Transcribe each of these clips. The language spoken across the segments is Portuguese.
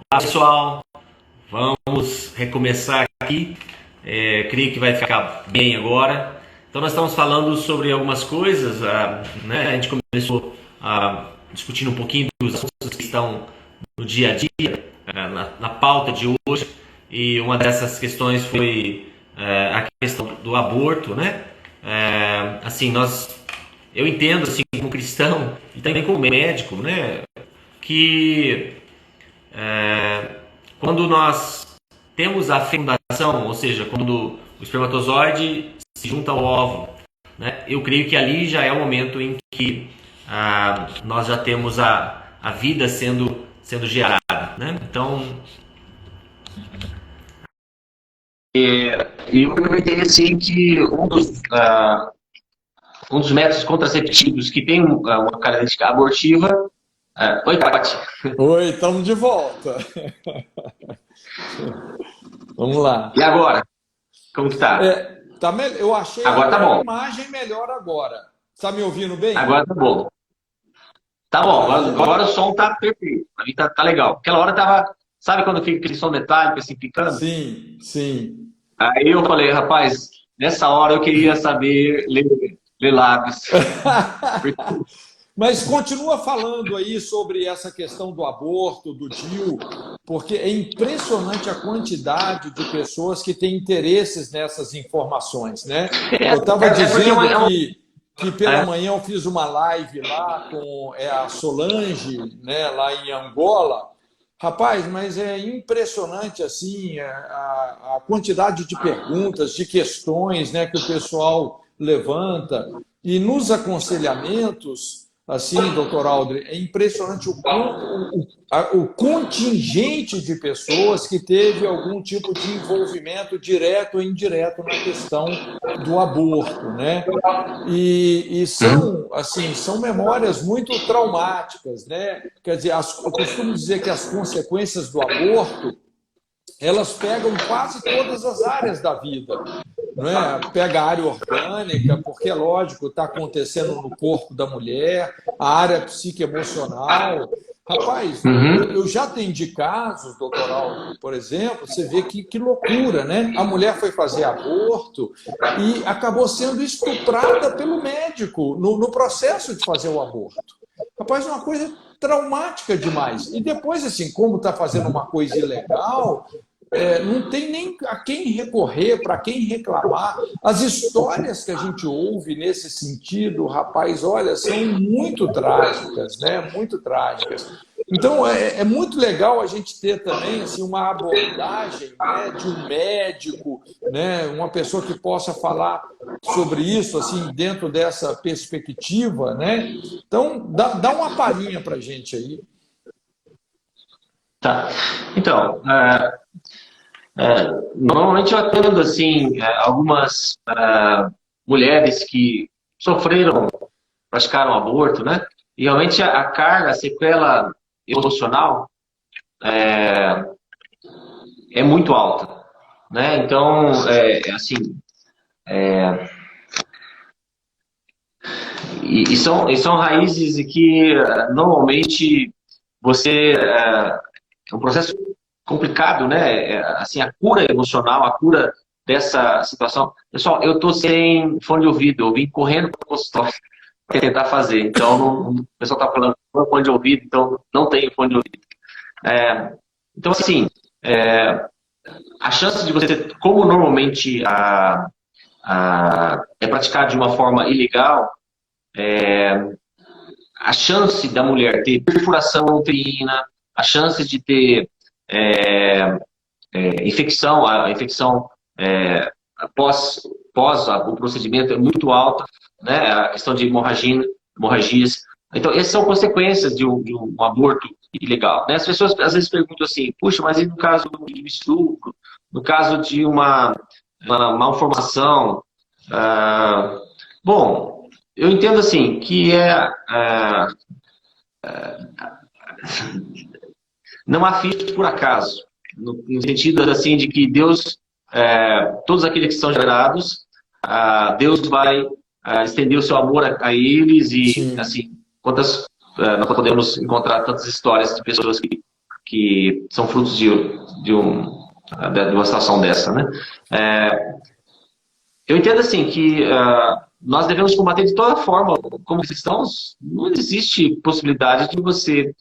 Pessoal, vamos recomeçar aqui. Creio que vai ficar bem agora. Então, nós estamos falando sobre algumas coisas, né? A gente começou discutindo um pouquinho dos assuntos que estão no dia a dia, na pauta de hoje, e uma dessas questões foi a questão do aborto, né? Assim, eu entendo, assim, como cristão e também como médico, né? Que quando nós temos a fecundação, ou seja, quando o espermatozoide se junta ao óvulo, né, eu creio que ali já é o momento em que nós já temos a vida sendo gerada, né? Então, eu comentei assim que um dos métodos contraceptivos que tem uma característica abortiva. Oi, Tati. Oi, estamos de volta. Vamos lá. E agora? Como que tá? Eu achei Agora tá a bom. imagem melhor agora. Está me ouvindo bem? Agora tá bom. Tá bom, agora o som tá perfeito. Pra mim tá legal. Aquela hora tava. Sabe quando fica aquele som metálico assim picando? Sim, sim. Aí eu falei, rapaz, nessa hora eu queria saber ler lábios. Mas continua falando aí sobre essa questão do aborto, do DIU, porque é impressionante a quantidade de pessoas que têm interesses nessas informações, né? Eu estava dizendo que pela manhã eu fiz uma live lá com a Solange, né, lá em Angola. Rapaz, mas é impressionante assim a quantidade de perguntas, de questões, né, que o pessoal levanta. E nos aconselhamentos, assim, doutor Aldri, é impressionante o contingente de pessoas que teve algum tipo de envolvimento direto ou indireto na questão do aborto, né? E são, assim, são memórias muito traumáticas, né? Quer dizer, eu costumo dizer que as consequências do aborto, elas pegam quase todas as áreas da vida. Não é? Pega a área orgânica, porque é lógico, está acontecendo no corpo da mulher, a área psicoemocional. Rapaz, eu já atendi casos, doutor Aldo, por exemplo, você vê que loucura, né? A mulher foi fazer aborto e acabou sendo estuprada pelo médico no processo de fazer o aborto. Rapaz, é uma coisa traumática demais. E depois, assim, como está fazendo uma coisa ilegal, não tem nem a quem recorrer, para quem reclamar. As histórias que a gente ouve nesse sentido, rapaz, olha, são muito trágicas, né? Muito trágicas. Então, é muito legal a gente ter também assim, uma abordagem, né, de um médico, né, uma pessoa que possa falar sobre isso assim, dentro dessa perspectiva, né? Então, dá uma palhinha para a gente aí. Tá. Então, normalmente eu atendo assim, algumas mulheres que sofreram, praticaram aborto, né? E realmente a carga, a sequela emocional é muito alta, né? Então, assim, e são raízes que normalmente é um processo complicado, né? Assim, a cura emocional, a cura dessa situação. Pessoal, eu tô sem fone de ouvido, eu vim correndo para o consultório para tentar fazer. Então, o pessoal tá falando fone de ouvido, então não tenho fone de ouvido. Então, assim, a chance de você, como normalmente é praticado de uma forma ilegal, a chance da mulher ter perfuração uterina, a chance de ter infecção, a infecção após o procedimento é muito alta, né? A questão de hemorragias. Então, essas são consequências de um aborto ilegal, né? As pessoas às vezes perguntam assim, puxa, mas e no caso de um estupro, no caso de uma malformação? Bom, eu entendo assim, que não há filhos por acaso, no sentido assim de que Deus, todos aqueles que são gerados, Deus vai estender o seu amor a eles e, Sim. assim, nós podemos encontrar tantas histórias de pessoas que que são frutos de uma situação dessa, né? Eu entendo assim que nós devemos combater de toda forma, como cristãos. Não existe possibilidade de você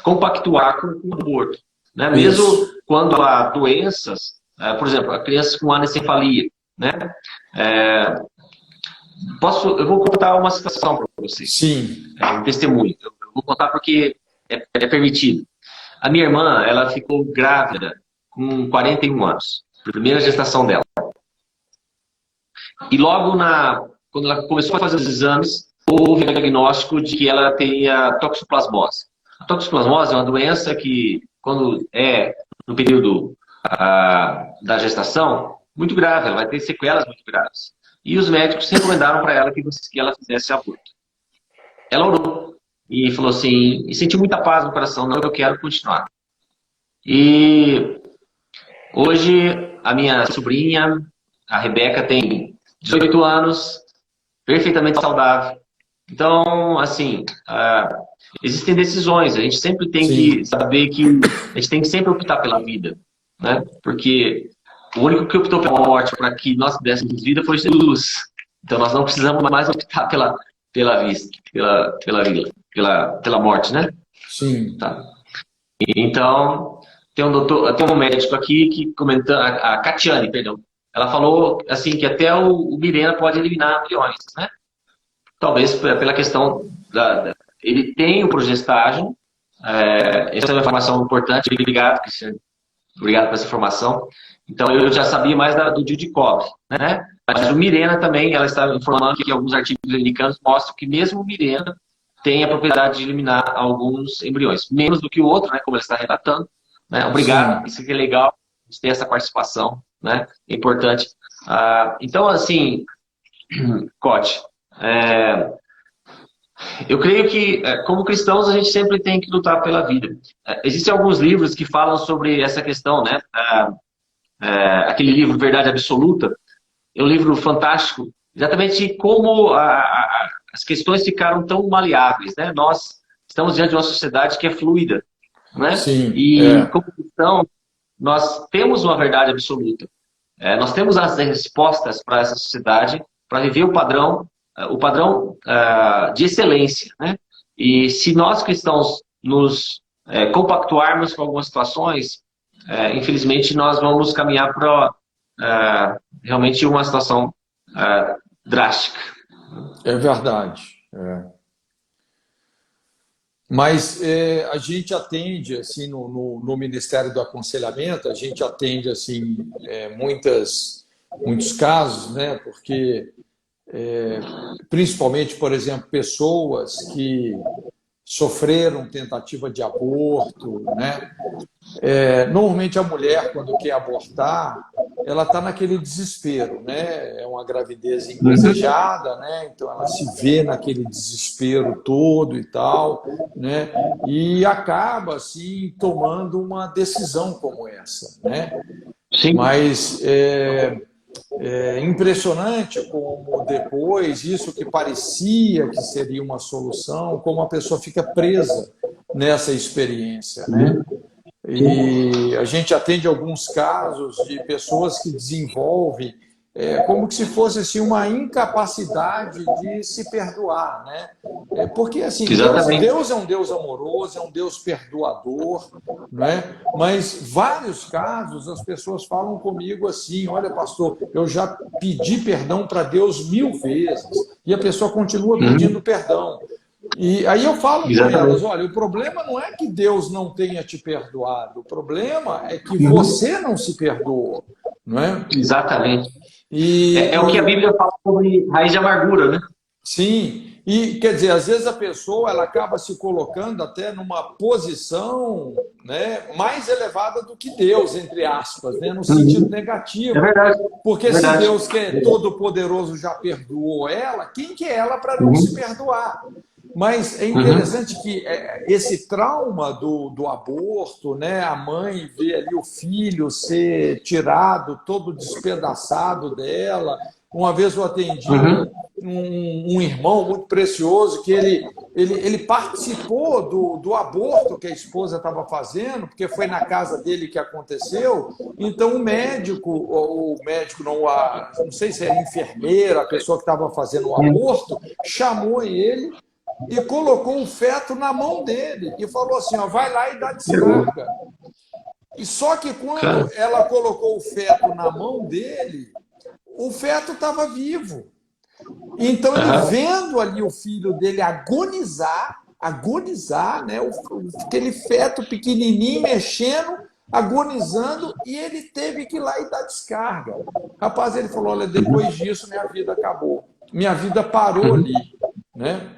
compactuar com o aborto, né? Mesmo quando há doenças, por exemplo, a criança com anencefalia, né? Eu vou contar uma situação para vocês. Sim. Um testemunho. Eu vou contar porque é permitido. A minha irmã, ela ficou grávida com 41 anos, primeira gestação dela. E logo quando ela começou a fazer os exames, houve o diagnóstico de que ela teria toxoplasmose. A toxoplasmose é uma doença que, quando é no período da gestação, muito grave, ela vai ter sequelas muito graves. E os médicos recomendaram para ela que ela fizesse aborto. Ela orou e falou assim, e sentiu muita paz no coração, não, eu quero continuar. E hoje a minha sobrinha, a Rebeca, tem 18 anos, perfeitamente saudável. Então, assim, existem decisões. A gente sempre tem que saber que a gente tem que sempre optar pela vida, né? Porque o único que optou pela morte para que nós dessemos vida foi Jesus. Então, nós não precisamos mais optar pela morte, né? Sim. Tá. Então, tem um médico aqui que comentando, a Catiane, perdão. Ela falou assim que até o Mirena pode eliminar embriões, né? Talvez pela questão ele tem o progestágeno. Essa é uma informação importante. Obrigado, Cristiano. Obrigado por essa informação. Então, eu já sabia mais do DIU de cobre, né? Mas o Mirena também, ela está informando que alguns artigos americanos mostram que mesmo o Mirena tem a propriedade de eliminar alguns embriões. Menos do que o outro, né? Como ela está relatando. Né? Obrigado, isso aqui é legal. A gente tem essa participação, né? É importante. Então, assim, Cote, eu creio que, como cristãos, a gente sempre tem que lutar pela vida. Existem alguns livros que falam sobre essa questão, né? Aquele livro Verdade Absoluta é um livro fantástico, exatamente como as questões ficaram tão maleáveis, né? Nós estamos diante de uma sociedade que é fluida, né? Sim, como cristãos, nós temos uma verdade absoluta. Nós temos as respostas para essa sociedade, para viver o padrão de excelência, né? E se nós cristãos nos compactuarmos com algumas situações, infelizmente nós vamos caminhar para realmente uma situação drástica. É verdade. Mas a gente atende, assim, no Ministério do Aconselhamento, a gente atende, assim, muitos casos, né? Porque, principalmente, por exemplo, pessoas que sofreram tentativa de aborto, né? Normalmente a mulher, quando quer abortar, ela está naquele desespero, né? É uma gravidez indesejada, né? Então ela se vê naquele desespero todo e tal, né? E acaba assim tomando uma decisão como essa, né? Sim. Mas é impressionante como depois isso que parecia que seria uma solução, como a pessoa fica presa nessa experiência, né? E a gente atende alguns casos de pessoas que desenvolvem como que se fosse assim, uma incapacidade de se perdoar, né? Porque assim, Deus é um Deus amoroso, é um Deus perdoador, né? Mas vários casos as pessoas falam comigo assim: olha, pastor, eu já pedi perdão para Deus 1000 vezes e a pessoa continua pedindo perdão. E aí eu falo com elas: olha, o problema não é que Deus não tenha te perdoado, o problema é que você não se perdoou, não é? Exatamente. O que a Bíblia fala sobre raiz de amargura, né? Sim, e quer dizer, às vezes a pessoa ela acaba se colocando até numa posição, né, mais elevada do que Deus, entre aspas, né, no sentido negativo. É verdade. Porque se Deus, que é todo-poderoso, já perdoou ela, quem que é ela para não se perdoar? Mas é interessante que esse trauma do aborto, né, a mãe vê ali o filho ser tirado, todo despedaçado dela. Uma vez eu atendi um irmão muito precioso, que ele participou do aborto que a esposa estava fazendo, porque foi na casa dele que aconteceu. Então, o médico não sei se era enfermeira, a pessoa que estava fazendo o aborto, chamou ele e colocou o feto na mão dele e falou assim, ó, vai lá e dá descarga. E só que quando ela colocou o feto na mão dele, o feto estava vivo. Então, ele vendo ali o filho dele agonizar, né? Aquele feto pequenininho mexendo, agonizando, e ele teve que ir lá e dar descarga. Rapaz, ele falou, olha, depois disso minha vida acabou. Minha vida parou ali, né?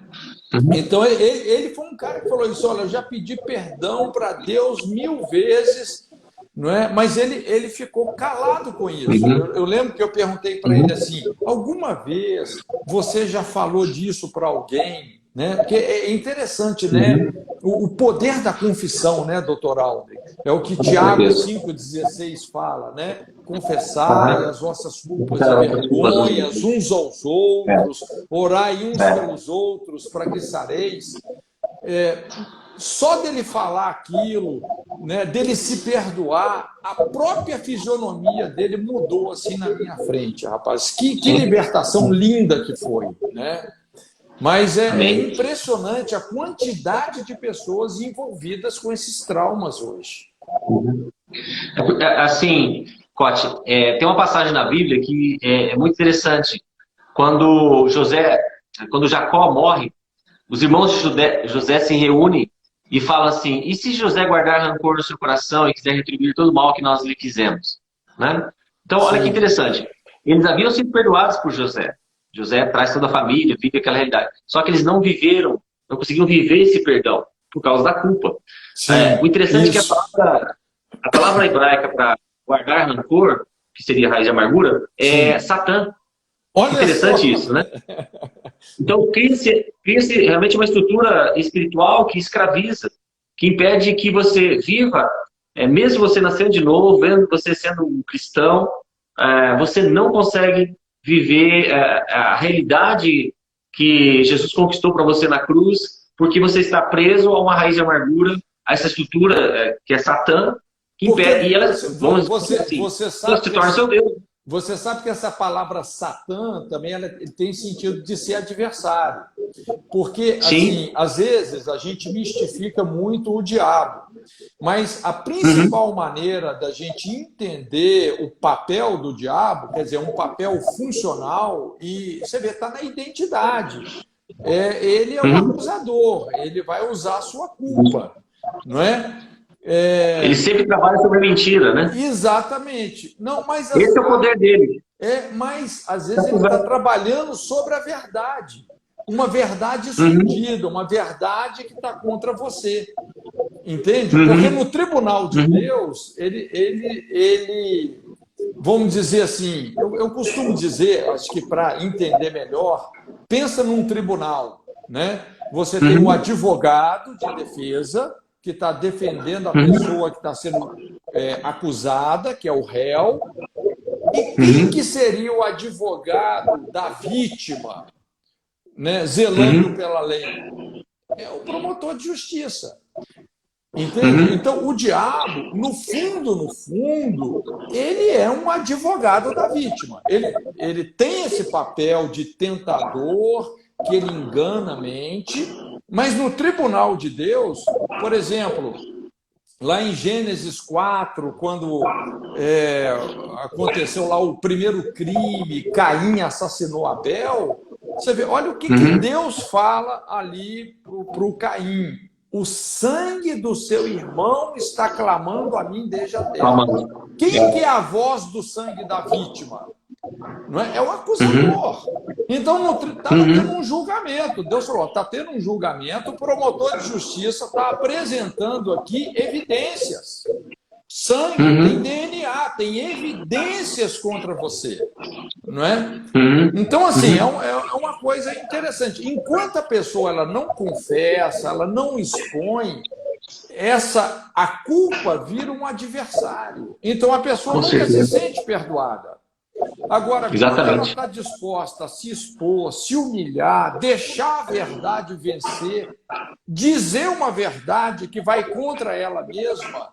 Então, ele foi um cara que falou isso, olha, eu já pedi perdão para Deus 1000 vezes, não é? Mas ele ficou calado com isso. Eu lembro que eu perguntei para ele assim, alguma vez você já falou disso para alguém? Né? Porque é interessante, né? O poder da confissão, né, doutor Alden? É o que Tiago 5,16 fala, né? Confessai as vossas culpas e vergonhas uns aos outros, orai uns pelos outros para que sareis. Só dele falar aquilo, né, dele se perdoar, a própria fisionomia dele mudou assim na minha frente, rapaz. Que libertação linda que foi, né? Mas é impressionante a quantidade de pessoas envolvidas com esses traumas hoje. Assim, Cote, tem uma passagem na Bíblia que é muito interessante. Quando Jacó morre, os irmãos de José se reúnem e falam assim, e se José guardar rancor no seu coração e quiser retribuir todo o mal que nós lhe fizemos? Né? Então, olha que interessante. Eles haviam sido perdoados por José. José traz toda a família, vive aquela realidade. Só que eles não conseguiram viver esse perdão por causa da culpa. O interessante é que a palavra hebraica para guardar rancor, que seria a raiz de amargura, é Satã. Olha, interessante isso, né? Então, cria-se realmente uma estrutura espiritual que escraviza, que impede que você viva, mesmo você nascendo de novo, vendo você sendo um cristão, você não consegue viver a realidade que Jesus conquistou para você na cruz, porque você está preso a uma raiz de amargura, a essa estrutura que é Satã, que impede, e elas vão você sabe se torna seu Deus. Você sabe que essa palavra Satã também ele tem sentido de ser adversário. Porque, assim, às vezes, a gente mistifica muito o diabo. Mas a principal maneira da gente entender o papel do diabo, quer dizer, um papel funcional, e você vê, está na identidade. Ele é um acusador, ele vai usar a sua culpa, não é? Ele sempre trabalha sobre a mentira, né? Exatamente. Não, mas esse é o poder dele. Mas às vezes ele está trabalhando sobre a verdade. Uma verdade escondida, uma verdade que está contra você. Entende? Porque no tribunal de Deus, ele vamos dizer assim, eu costumo dizer, acho que para entender melhor, pensa num tribunal, né? Você tem um advogado de defesa que está defendendo a pessoa que está sendo acusada, que é o réu. E quem que seria o advogado da vítima, né, zelando pela lei? É o promotor de justiça. Entende? Então, o diabo, no fundo, ele é um advogado da vítima. Ele tem esse papel de tentador, que ele engana a mente, mas no tribunal de Deus, por exemplo, lá em Gênesis 4, quando aconteceu lá o primeiro crime, Caim assassinou Abel, você vê, olha o que Deus fala ali para o Caim. O sangue do seu irmão está clamando a mim desde a terra. Quem que é a voz do sangue da vítima? Não é? É o acusador. Então, está tendo um julgamento. Deus falou, está tendo um julgamento, o promotor de justiça está apresentando aqui evidências. Sangue, tem DNA, tem evidências contra você. Não é? Então, assim, é uma coisa interessante. Enquanto a pessoa ela não confessa, ela não expõe, a culpa vira um adversário. Então, a pessoa nunca se sente perdoada. Agora, quando ela Exatamente. está disposta a se expor, se humilhar, deixar a verdade vencer, dizer uma verdade que vai contra ela mesma,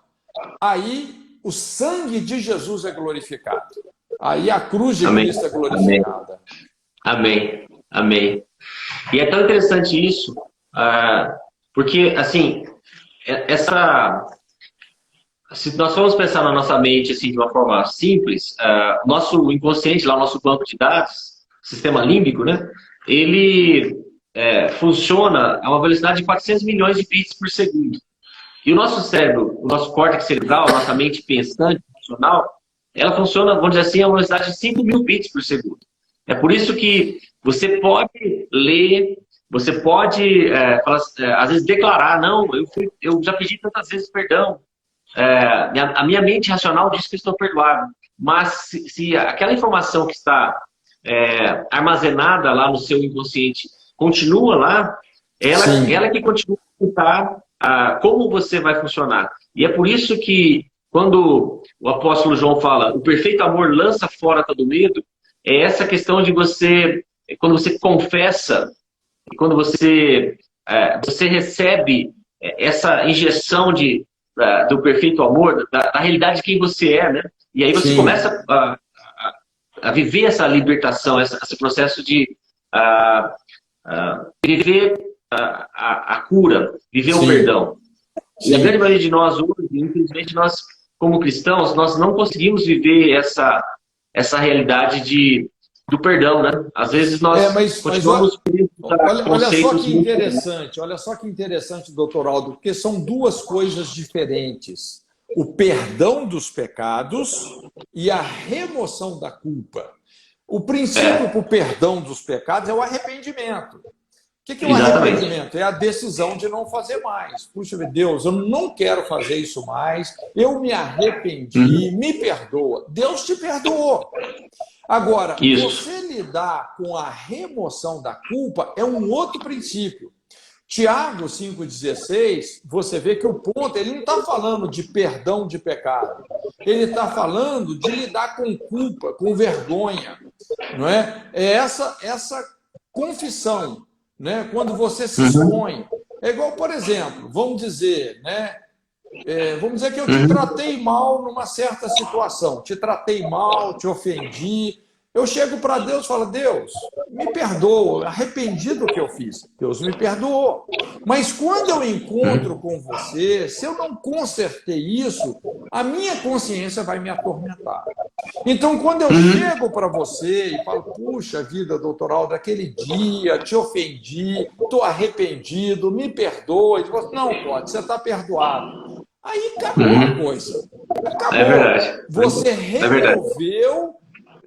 aí o sangue de Jesus é glorificado. Aí a cruz de Amém. Cristo é glorificada. Amém. Amém. E é tão interessante isso, porque, assim, se nós formos pensar na nossa mente assim, de uma forma simples, nosso inconsciente, lá o nosso banco de dados, sistema límbico, né, ele funciona a uma velocidade de 400 milhões de bits por segundo. E o nosso cérebro, o nosso córtex cerebral, a nossa mente pensante, funcional, ela funciona, vamos dizer assim, a uma velocidade de 5 mil bits por segundo. É por isso que você pode ler, você pode, às vezes, declarar, não, eu já pedi tantas vezes perdão, a minha mente racional diz que estou perdoado. Mas se aquela informação que está armazenada lá no seu inconsciente continua lá, ela que continua a contar como você vai funcionar. E é por isso que, quando o apóstolo João fala, o perfeito amor lança fora todo medo, é essa questão de você, quando você confessa, quando você recebe essa injeção do perfeito amor, da realidade de quem você é, né? E aí você começa a viver essa libertação, esse processo de viver a cura, viver o perdão. E a grande maioria de nós hoje, infelizmente, nós, como cristãos, nós não conseguimos viver essa realidade do perdão, né? Às vezes nós continuamos... Olha só que interessante, doutor Aldo, porque são duas coisas diferentes. O perdão dos pecados e a remoção da culpa. O princípio para o perdão dos pecados é o arrependimento. O que é o arrependimento? É a decisão de não fazer mais. Puxa, Deus, eu não quero fazer isso mais, eu me arrependi, me perdoa. Deus te perdoou. Agora, você lidar com a remoção da culpa é um outro princípio. Tiago 5,16, você vê que o ponto, ele não está falando de perdão de pecado. Ele está falando de lidar com culpa, com vergonha. Não é? É essa confissão, né? Quando você se expõe. É igual, por exemplo, vamos dizer, né? Vamos dizer que eu te tratei mal numa certa situação. Te tratei mal, te ofendi. Eu chego para Deus e falo, Deus, me perdoa, arrependi do que eu fiz. Deus me perdoou. Mas quando eu encontro com você, se eu não consertei isso, a minha consciência vai me atormentar. Então, quando eu chego para você e falo, puxa vida, doutor Aldo, daquele dia, te ofendi, estou arrependido, me perdoa. Não, pode, você está perdoado. Aí acabou a coisa. Acabou. É verdade. Você removeu...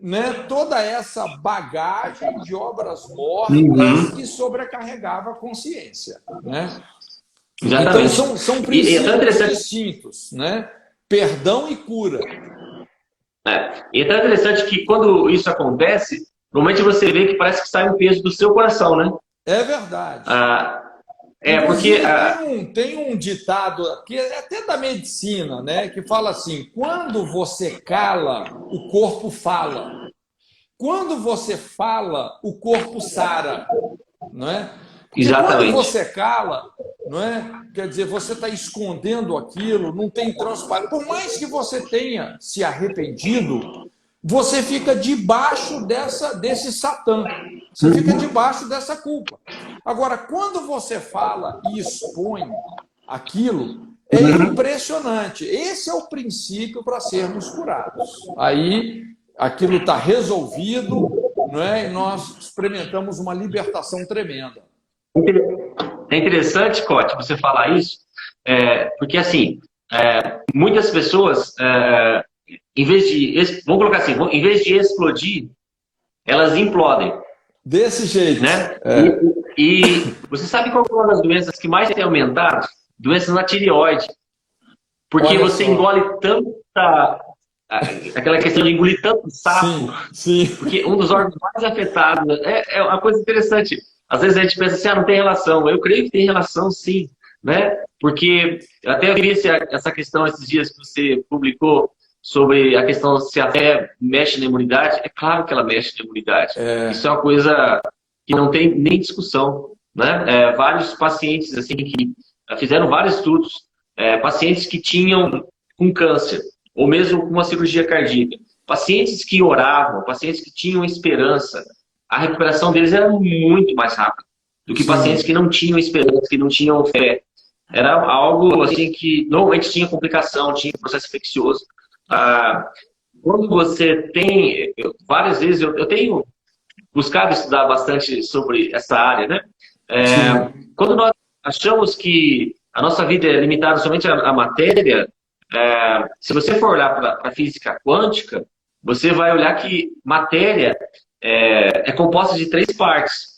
né, toda essa bagagem de obras mortas que sobrecarregava a consciência. Né? Exatamente. Então, são princípios distintos, né? Perdão e cura. E é tão interessante que quando isso acontece, normalmente você vê que parece que sai um peso do seu coração, né? É verdade. Porque tem um ditado que é até da medicina, né, que fala assim: quando você cala, o corpo fala. Quando você fala, o corpo sara, não é? Porque exatamente. Quando você cala, não é? Quer dizer, você está escondendo aquilo, não tem transparência. Por mais que você tenha se arrependido, você fica debaixo desse Satã. Você fica debaixo dessa culpa. Agora, quando você fala e expõe aquilo, é impressionante. Esse é o princípio para sermos curados. Aí, aquilo está resolvido, não é? E nós experimentamos uma libertação tremenda. É interessante, Cote, você falar isso, porque, assim, muitas pessoas, em vez de... Vamos colocar assim, em vez de explodir, elas implodem. Desse jeito. Né? E você sabe qual é uma das doenças que mais tem aumentado? Doenças na tireoide. Porque você engole tanta... Aquela questão de engolir tanto sapo. Sim. Porque um dos órgãos mais afetados... É uma coisa interessante. Às vezes a gente pensa assim, não tem relação. Eu creio que tem relação, sim. Né? Porque eu até vi essa questão esses dias que você publicou sobre a questão se a fé mexe na imunidade. É claro que ela mexe na imunidade. Isso é uma coisa que não tem nem discussão, né? Vários pacientes assim que fizeram vários estudos, pacientes que tinham com câncer, ou mesmo com uma cirurgia cardíaca, pacientes que oravam, pacientes que tinham esperança, a recuperação deles era muito mais rápida do que pacientes que não tinham esperança, que não tinham fé. Era algo assim que normalmente tinha complicação, tinha processo infeccioso. Quando você tem, várias vezes, eu tenho buscado estudar bastante sobre essa área, né? Quando nós achamos que a nossa vida é limitada somente à matéria, se você for olhar para a física quântica, você vai olhar que matéria é composta de 3 partes.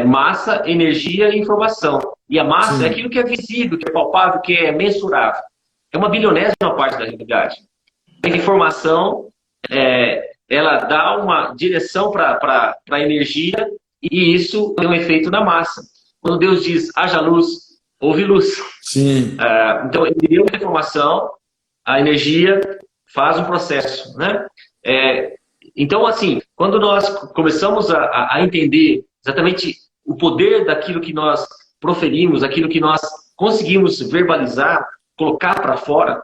Massa, energia e informação. E a massa é aquilo que é visível, que é palpável, que é mensurável. É uma bilionésima parte da realidade. A informação, ela dá uma direção para a energia e isso tem um efeito na massa. Quando Deus diz, haja luz, houve luz. Então, ele deu uma informação, a energia faz um processo, né? Então, assim, quando nós começamos a entender exatamente o poder daquilo que nós proferimos, aquilo que nós conseguimos verbalizar, colocar para fora,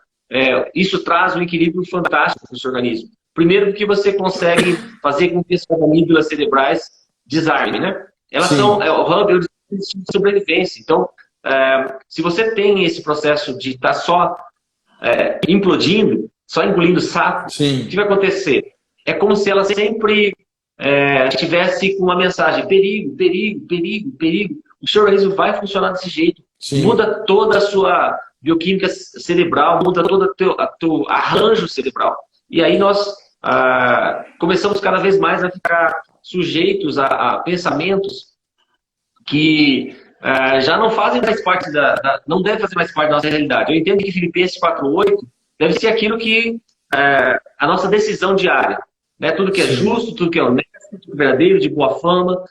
isso traz um equilíbrio fantástico para o seu organismo. Primeiro, porque você consegue fazer com que essas amígdalas cerebrais desarmem, né? Elas são o hub de sobrevivência. Então, se você tem esse processo de estar só implodindo, só engolindo sapo, o que vai acontecer? É como se ela sempre estivesse com uma mensagem: perigo, perigo, perigo, perigo. O seu organismo vai funcionar desse jeito. Muda toda a sua bioquímica cerebral, muda todo o teu arranjo cerebral. E aí nós começamos cada vez mais a ficar sujeitos a pensamentos que já não fazem mais parte não devem fazer mais parte da nossa realidade. Eu entendo que Filipenses 4:8 deve ser aquilo que a nossa decisão diária, né? Tudo que é justo, tudo que é honesto, tudo verdadeiro, de boa fama,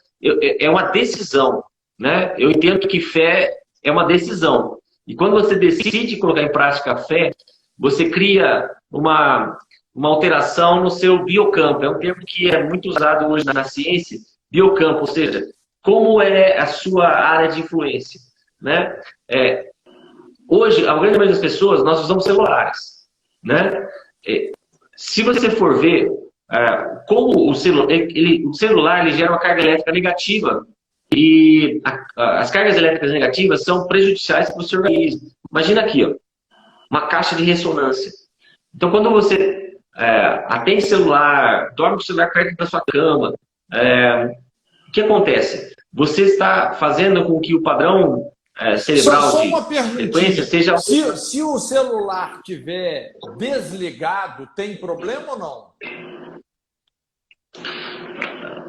é uma decisão, né? Eu entendo que fé é uma decisão. E quando você decide colocar em prática a fé, você cria uma alteração no seu biocampo. É um termo que é muito usado hoje na ciência, biocampo, ou seja, como é a sua área de influência, né? Hoje, a grande maioria das pessoas, nós usamos celulares, né? Se você for ver como o celular ele gera uma carga elétrica negativa, e as cargas elétricas negativas são prejudiciais para o seu organismo. Imagina aqui, ó, uma caixa de ressonância. Então, quando você atende celular, dorme com o celular perto da sua cama, o que acontece? Você está fazendo com que o padrão cerebral só uma de frequência seja... Se o celular estiver desligado, tem problema ou não?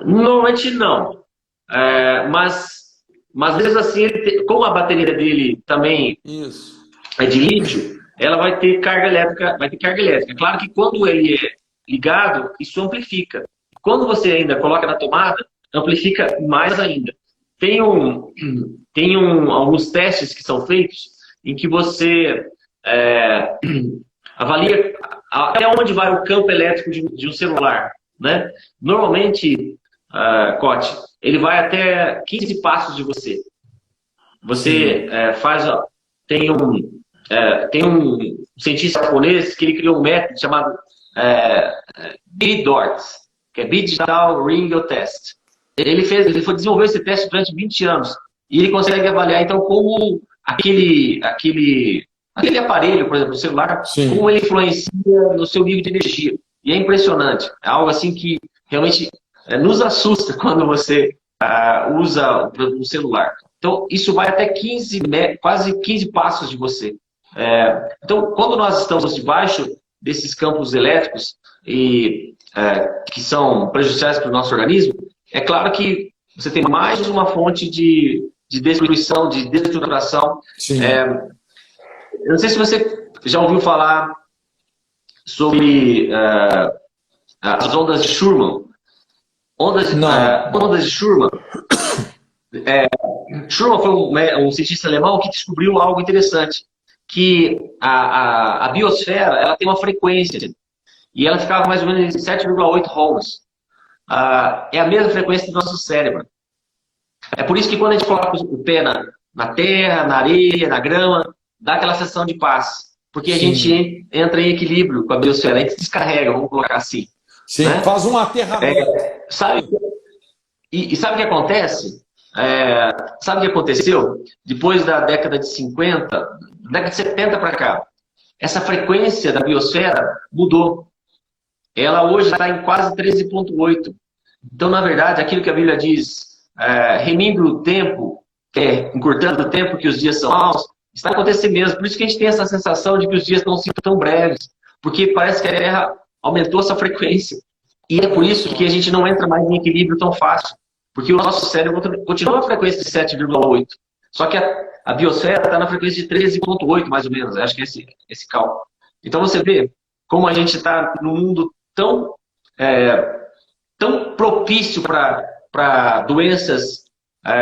Normalmente não. Mas mesmo assim, como a bateria dele também é de lítio, ela vai ter carga elétrica. Claro que quando ele é ligado, isso amplifica. Quando você ainda coloca na tomada, amplifica mais ainda. Tem alguns testes que são feitos em que você avalia até onde vai o campo elétrico de um celular, né? Normalmente, Cote, ele vai até 15 passos de você. Você faz... Tem um cientista japonês que ele criou um método chamado BDOT, que é Digital Ring Test. Ele foi desenvolver esse teste durante 20 anos. E ele consegue avaliar, então, como aquele aparelho, por exemplo, o celular, como ele influencia no seu nível de energia. E é impressionante. É algo assim que realmente nos assusta quando você usa um celular. Então, isso vai até quase 15 passos de você. Então, quando nós estamos debaixo desses campos elétricos que são prejudiciais para o nosso organismo, é claro que você tem mais uma fonte de destruição, de destruturação. Eu não sei se você já ouviu falar sobre as ondas de Schumann. Ondas de Schumann. Schumann foi um cientista alemão que descobriu algo interessante, que a biosfera ela tem uma frequência e ela ficava mais ou menos em 7,8 Hz. É a mesma frequência do nosso cérebro. É por isso que quando a gente coloca o pé na terra, na areia, na grama, dá aquela sensação de paz. Porque a gente entra em equilíbrio com a biosfera, a gente descarrega, vamos colocar assim. Sim, né? faz um aterramento. Sabe, e sabe o que acontece? Sabe o que aconteceu? Depois da década de 50, década de 70 para cá, essa frequência da biosfera mudou. Ela hoje está em quase 13,8. Então, na verdade, aquilo que a Bíblia diz, remindo o tempo, encurtando o tempo que os dias são maus, está acontecendo mesmo. Por isso que a gente tem essa sensação de que os dias estão sendo tão breves, porque parece que a Terra aumentou essa frequência. E é por isso que a gente não entra mais em equilíbrio tão fácil, porque o nosso cérebro continua a frequência de 7,8. Só que a biosfera está na frequência de 13,8, mais ou menos. Acho que é esse cálculo. Então você vê como a gente está num mundo tão propício para doenças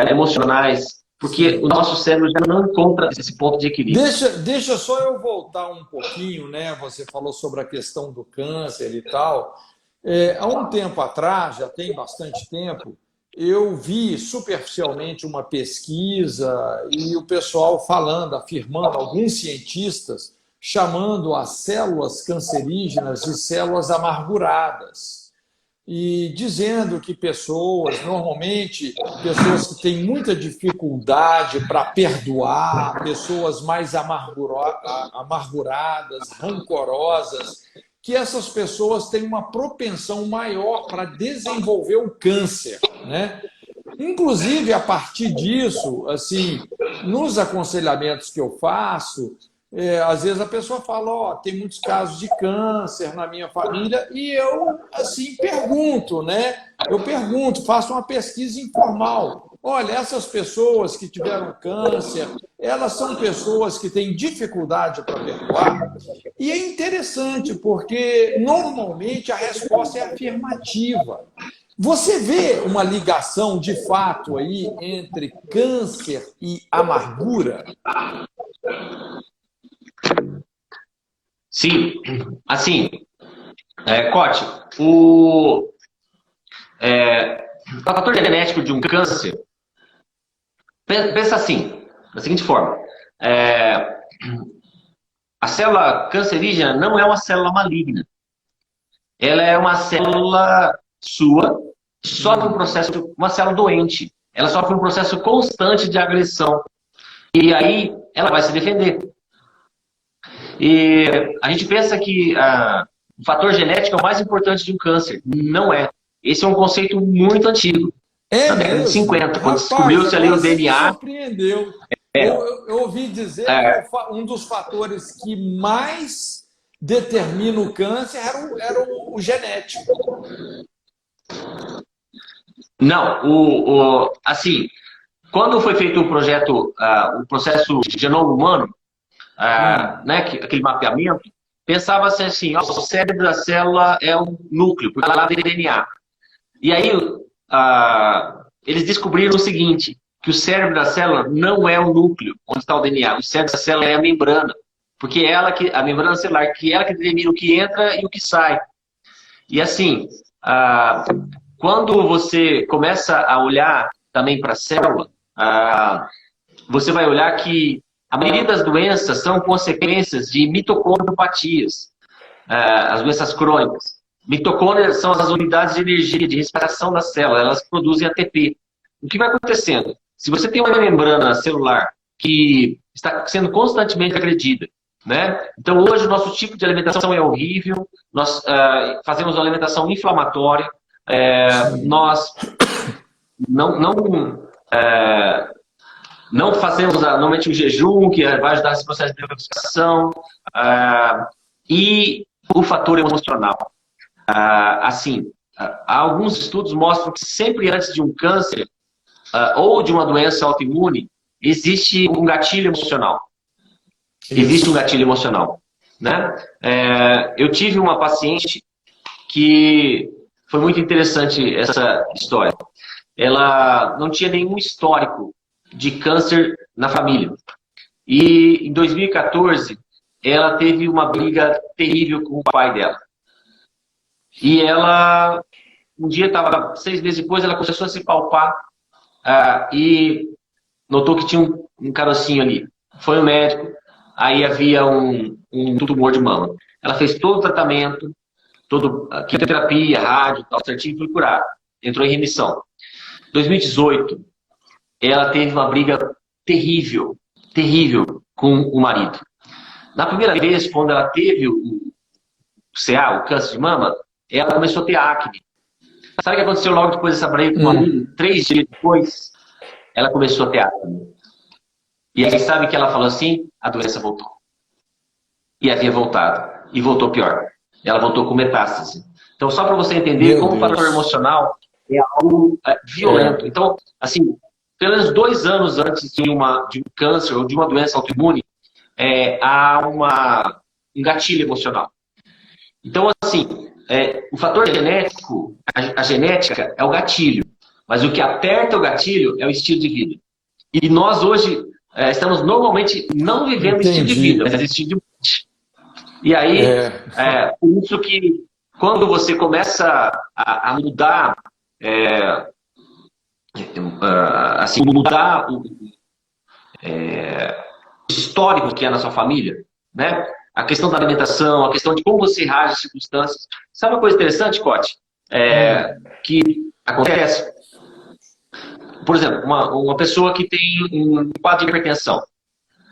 emocionais, porque o nosso cérebro já não encontra esse ponto de equilíbrio. Deixa só eu voltar um pouquinho, né? Você falou sobre a questão do câncer e tal. Há um tempo atrás, já tem bastante tempo, eu vi superficialmente uma pesquisa e o pessoal falando, afirmando, alguns cientistas chamando as células cancerígenas de células amarguradas. E dizendo que pessoas, normalmente, pessoas que têm muita dificuldade para perdoar, pessoas mais amarguradas, rancorosas, que essas pessoas têm uma propensão maior para desenvolver o câncer, né? Inclusive, a partir disso, assim, nos aconselhamentos que eu faço, às vezes a pessoa fala, tem muitos casos de câncer na minha família, e eu, assim, pergunto, né? Eu pergunto, faço uma pesquisa informal. Olha, essas pessoas que tiveram câncer, elas são pessoas que têm dificuldade para perdoar? E é interessante, porque normalmente a resposta é afirmativa. Você vê uma ligação de fato aí entre câncer e amargura? Sim, assim, Cote, o fator genético de um câncer, pensa assim, da seguinte forma, a célula cancerígena não é uma célula maligna, ela é uma célula sua, sofre um processo, uma célula doente, ela sofre um processo constante de agressão, e aí ela vai se defender. E a gente pensa que o fator genético é o mais importante de um câncer. Não é. Esse é um conceito muito antigo. Na década de 50, quando descobriu-se ali o DNA. Me surpreendeu. Eu ouvi dizer que um dos fatores que mais determina o câncer era o genético. Não, assim, quando foi feito o projeto, o processo genoma humano, né, aquele mapeamento, pensava-se assim, o cérebro da célula é um núcleo, porque lá tem DNA. E aí eles descobriram o seguinte, que o cérebro da célula não é o núcleo onde está o DNA, o cérebro da célula é a membrana, porque a membrana celular, que ela que determina o que entra e o que sai. E assim, quando você começa a olhar também para a célula, você vai olhar que a maioria das doenças são consequências de mitocondriopatias, as doenças crônicas. Mitocôndrias são as unidades de energia, de respiração da célula, elas produzem ATP. O que vai acontecendo? Se você tem uma membrana celular que está sendo constantemente agredida, né? Então hoje o nosso tipo de alimentação é horrível, nós fazemos uma alimentação inflamatória, nós não fazemos normalmente o jejum, que vai ajudar esse processo de detoxificação, e o fator emocional. Assim, alguns estudos mostram que sempre antes de um câncer ou de uma doença autoimune, existe um gatilho emocional. Existe um gatilho emocional. Né? Eu tive uma paciente que foi muito interessante essa história. Ela não tinha nenhum histórico de câncer na família. E em 2014, ela teve uma briga terrível com o pai dela. E ela, um dia, estava 6 meses depois, ela começou a se palpar e notou que tinha um carocinho ali. Foi no médico, aí havia um tumor de mama. Ela fez todo o tratamento, toda quimioterapia, rádio, tal, certinho, foi curada. Entrou em remissão. 2018, ela teve uma briga terrível, terrível com o marido. Na primeira vez, quando ela teve o CA, o câncer de mama, ela começou a ter acne. Sabe o que aconteceu logo depois dessa briga com o marido? 3 dias depois, ela começou a ter acne. E aí sabe que ela falou assim? A doença voltou. E havia voltado. E voltou pior. Ela voltou com metástase. Então, só para você entender como o fator emocional é algo violento. Então, assim, pelo menos 2 anos antes de um câncer ou de uma doença autoimune, há um gatilho emocional. Então, assim, o fator genético, a genética é o gatilho. Mas o que aperta o gatilho é o estilo de vida. E nós hoje estamos normalmente não vivendo o estilo de vida, mas estilo de morte. E aí, por isso que quando você começa a mudar, assim, mudar o histórico que é na sua família, né? A questão da alimentação, a questão de como você reage às circunstâncias. Sabe uma coisa interessante, Cote? Que acontece? Por exemplo, uma pessoa que tem um quadro de hipertensão,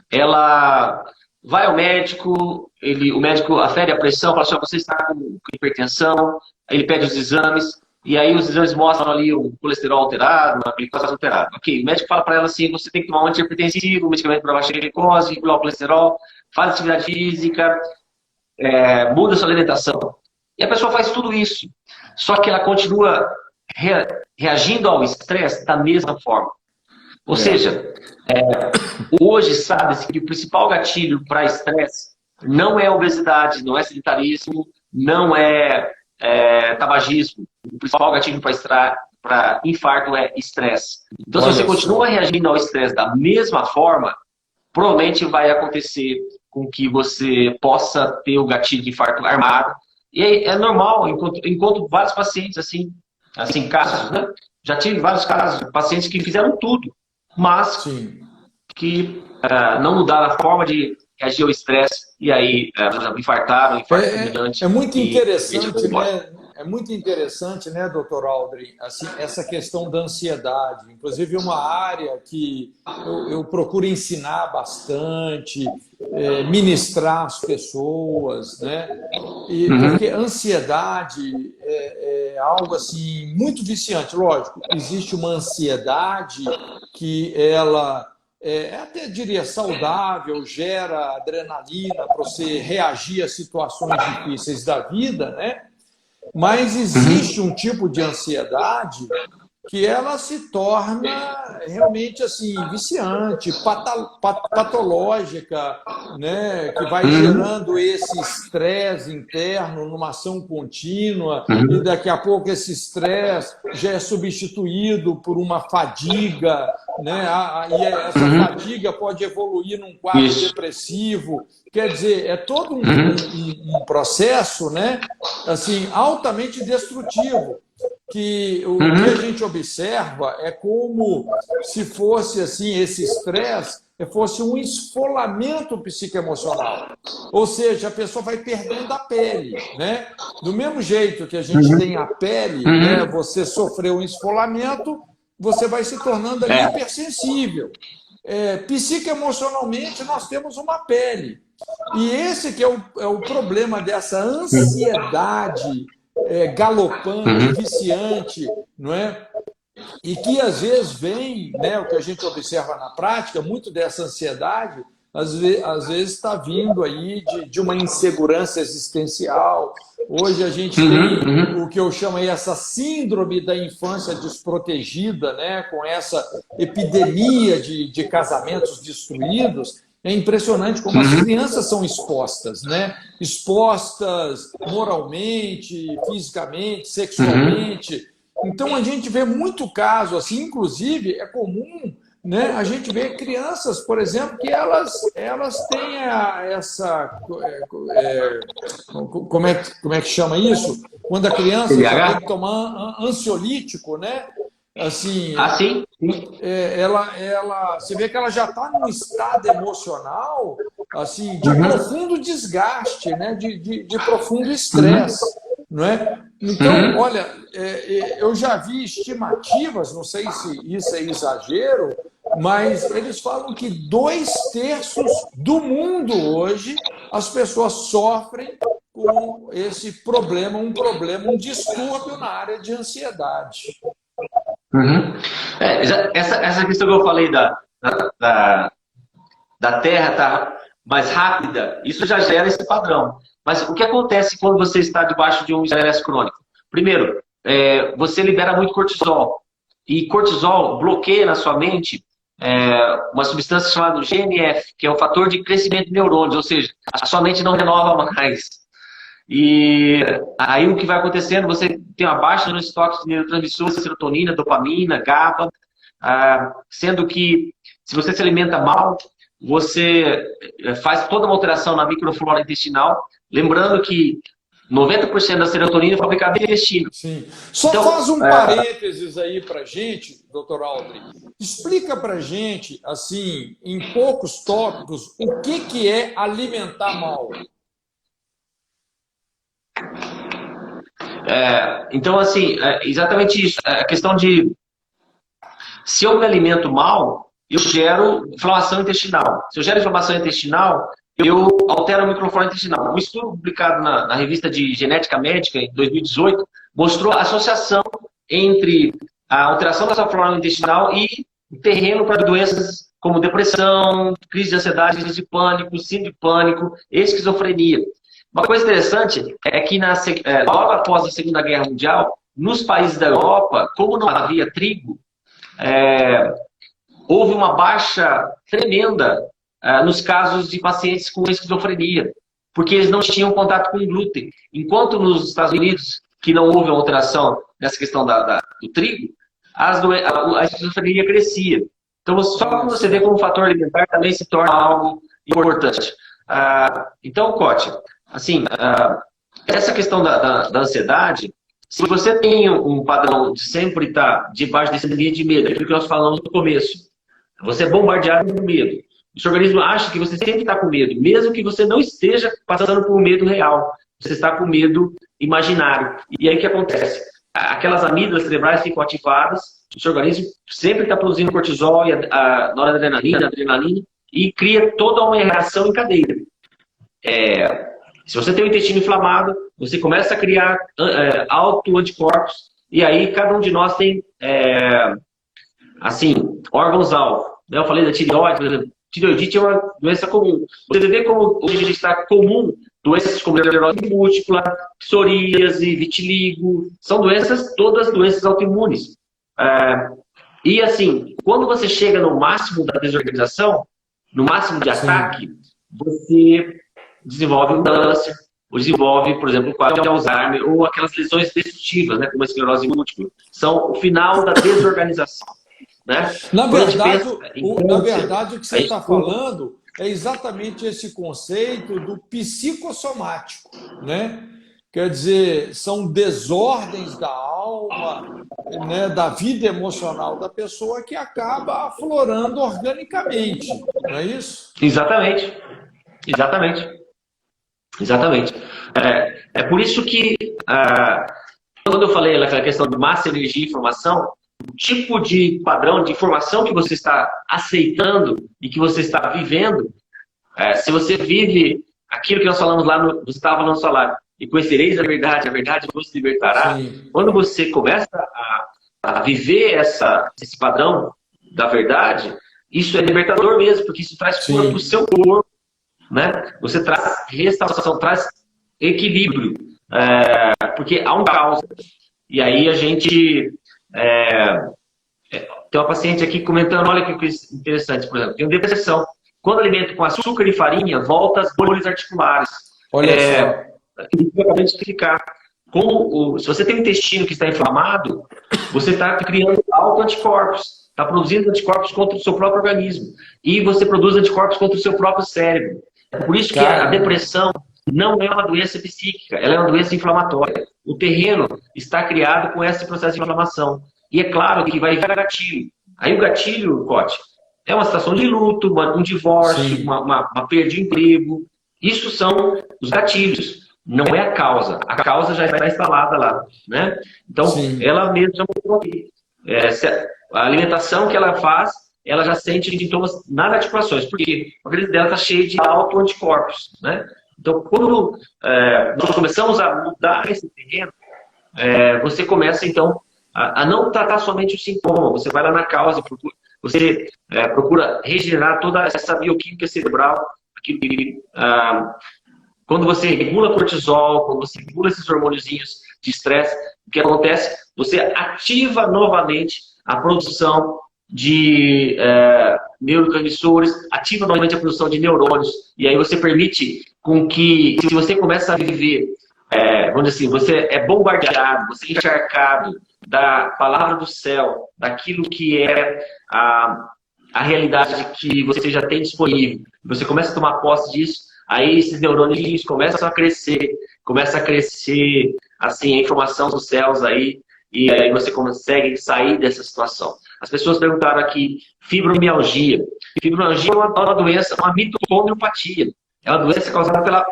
ela vai ao médico, o médico afere a pressão, fala assim, você está com hipertensão, ele pede os exames, e aí os exames mostram ali o colesterol alterado, a glicose alterada. Ok, o médico fala para ela assim, você tem que tomar um antihipertensivo, um medicamento para baixar a glicose, regular o colesterol, faz atividade física, muda a sua alimentação. E a pessoa faz tudo isso, só que ela continua reagindo ao estresse da mesma forma. Ou seja, hoje sabe-se que o principal gatilho para estresse não é obesidade, não é sedentarismo, não é tabagismo. O principal gatilho para infarto é estresse. Então, se você continua reagindo ao estresse da mesma forma, provavelmente vai acontecer com que você possa ter o gatilho de infarto armado. E é normal, encontro vários pacientes assim casos, né? Já tive vários casos de pacientes que fizeram tudo, mas que não mudaram a forma de reagir ao estresse e aí, por exemplo, infartaram, infarto fulminante. É muito interessante, né? É muito interessante, né, doutor Aldrin, assim, essa questão da ansiedade. Inclusive, uma área que eu procuro ensinar bastante, ministrar as pessoas, né? Porque a ansiedade é algo assim muito viciante. Lógico, existe uma ansiedade que ela até diria saudável, gera adrenalina para você reagir a situações difíceis da vida, né? Mas existe um tipo de ansiedade que ela se torna realmente assim viciante, patológica, né? Que vai gerando esse estresse interno numa ação contínua e daqui a pouco esse estresse já é substituído por uma fadiga, né? E essa fadiga pode evoluir num quadro depressivo. Quer dizer, é todo um processo, né? Assim, altamente destrutivo. Que o que a gente observa é como se fosse assim, esse estresse fosse um esfolamento psicoemocional. Ou seja, a pessoa vai perdendo a pele, né? Do mesmo jeito que a gente tem a pele, né? Você sofreu um esfolamento, você vai se tornando ali hipersensível. Psicoemocionalmente, nós temos uma pele. E esse que é o problema dessa ansiedade galopante, viciante, não é? E que às vezes vem, né, o que a gente observa na prática, muito dessa ansiedade, às vezes está vindo aí de uma insegurança existencial. Hoje a gente tem o que eu chamo aí essa síndrome da infância desprotegida, né, com essa epidemia de casamentos destruídos. É impressionante como as crianças são expostas, né? Expostas moralmente, fisicamente, sexualmente. Então, a gente vê muito caso assim, inclusive, é comum né? A gente vê crianças, por exemplo, que elas têm essa... como é que chama isso? Quando a criança já tem que tomar ansiolítico, né? Assim, sim. você vê que ela já está num estado emocional assim, de profundo desgaste, né? de profundo estresse. Não é? Então, olha, eu já vi estimativas, não sei se isso é exagero, mas eles falam que 2/3 do mundo hoje as pessoas sofrem com esse problema, um distúrbio na área de ansiedade. Essa questão que eu falei da Terra estar mais rápida, isso já gera esse padrão. Mas o que acontece quando você está debaixo de um estresse crônico? Primeiro, você libera muito cortisol. E cortisol bloqueia na sua mente uma substância chamada GNF, que é o fator de crescimento de neurônios, ou seja, a sua mente não renova mais. E aí o que vai acontecendo, você tem uma baixa nos estoques de neurotransmissores, serotonina, dopamina, GABA, sendo que se você se alimenta mal, você faz toda uma alteração na microflora intestinal, lembrando que 90% da serotonina é fabricada no intestino. Sim. Só então, faz um parênteses aí para gente, doutor Aldri. Explica para gente, assim, em poucos tópicos, o que é alimentar mal. Então, assim, exatamente isso. A questão de... Se eu me alimento mal, eu gero inflamação intestinal. Se eu gero inflamação intestinal, eu altero a microflora intestinal. Um estudo publicado na revista de Genética Médica, em 2018, mostrou a associação entre a alteração dessa flora intestinal e o terreno para doenças como depressão, crise de ansiedade, crise de pânico, síndrome de pânico, esquizofrenia. Uma coisa interessante é que logo após a Segunda Guerra Mundial, nos países da Europa, como não havia trigo, houve uma baixa tremenda nos casos de pacientes com esquizofrenia, porque eles não tinham contato com glúten. Enquanto nos Estados Unidos, que não houve alteração nessa questão do trigo, a esquizofrenia crescia. Então, só você vê como o fator alimentar também se torna algo importante. Então, Cote, assim, essa questão da ansiedade, se você tem um padrão de sempre estar debaixo desse ambiente de medo, aquilo que nós falamos no começo, você é bombardeado por medo. O seu organismo acha que você sempre está com medo, mesmo que você não esteja passando por medo real. Você está com medo imaginário. E aí o que acontece? Aquelas amígdalas cerebrais ficam ativadas, o seu organismo sempre está produzindo cortisol e noradrenalina, adrenalina, e cria toda uma reação em cadeia. Se você tem o intestino inflamado, você começa a criar autoanticorpos, e aí cada um de nós tem, órgãos-alvo. Eu falei da tireoide, por exemplo. Tireoidite é uma doença comum. Você vê como hoje está comum doenças como esclerose múltipla, psoríase, vitiligo, são todas doenças autoimunes. E assim, quando você chega no máximo da desorganização, no máximo de ataque, você desenvolve um câncer, ou desenvolve, por exemplo, o quadro de Alzheimer, ou aquelas lesões destrutivas, né, como a esclerose múltipla. São o final da desorganização. Né? Na verdade, o que você está falando é exatamente esse conceito do psicossomático, né? Quer dizer, são desordens da alma, né, da vida emocional da pessoa que acaba aflorando organicamente, não é isso? Exatamente. É por isso que, quando eu falei naquela questão de massa, energia e informação, o tipo de padrão de informação que você está aceitando e que você está vivendo, se você vive aquilo que nós falamos lá, você estava falando no salário, e conhecereis a verdade vos libertará. Sim. Quando você começa a viver esse padrão da verdade, isso é libertador mesmo, porque isso traz cura para o seu corpo, né? Você traz restauração, traz equilíbrio, porque há um caos. E aí a gente... tem uma paciente aqui comentando, olha que interessante, por exemplo, tem depressão. Quando alimento com açúcar e farinha, volta as dores articulares. Olha só. Se você tem um intestino que está inflamado, você está criando autoanticorpos. está produzindo anticorpos contra o seu próprio organismo. E você produz anticorpos contra o seu próprio cérebro. É por isso que a depressão não é uma doença psíquica, ela é uma doença inflamatória. O terreno está criado com esse processo de inflamação. E é claro que vai vir gatilho. Aí o gatilho, Cote, é uma situação de luto, um divórcio, uma perda de emprego. Isso são os gatilhos, não é a causa. A causa já está instalada lá, né? Então, ela mesma a alimentação que ela faz, ela já sente sintomas nas articulações, porque o organismo dela está cheio de autoanticorpos, né? Então, quando nós começamos a mudar esse terreno, você começa, então, a não tratar somente o sintoma. Você vai lá na causa, você procura regenerar toda essa bioquímica cerebral. Quando você regula cortisol, quando você regula esses hormôniozinhos de estresse, o que acontece? Você ativa novamente a produção de neurotransmissores, ativa novamente a produção de neurônios, e aí você permite com que, se você começa a viver, vamos dizer assim, você é bombardeado, você é encharcado da palavra do céu, daquilo que é a realidade que você já tem disponível, você começa a tomar posse disso, aí esses neurônios começam a crescer assim, a informação dos céus aí, e aí você consegue sair dessa situação. As pessoas perguntaram aqui, fibromialgia. Fibromialgia é uma doença, uma mitocondriopatia. É uma doença causada pela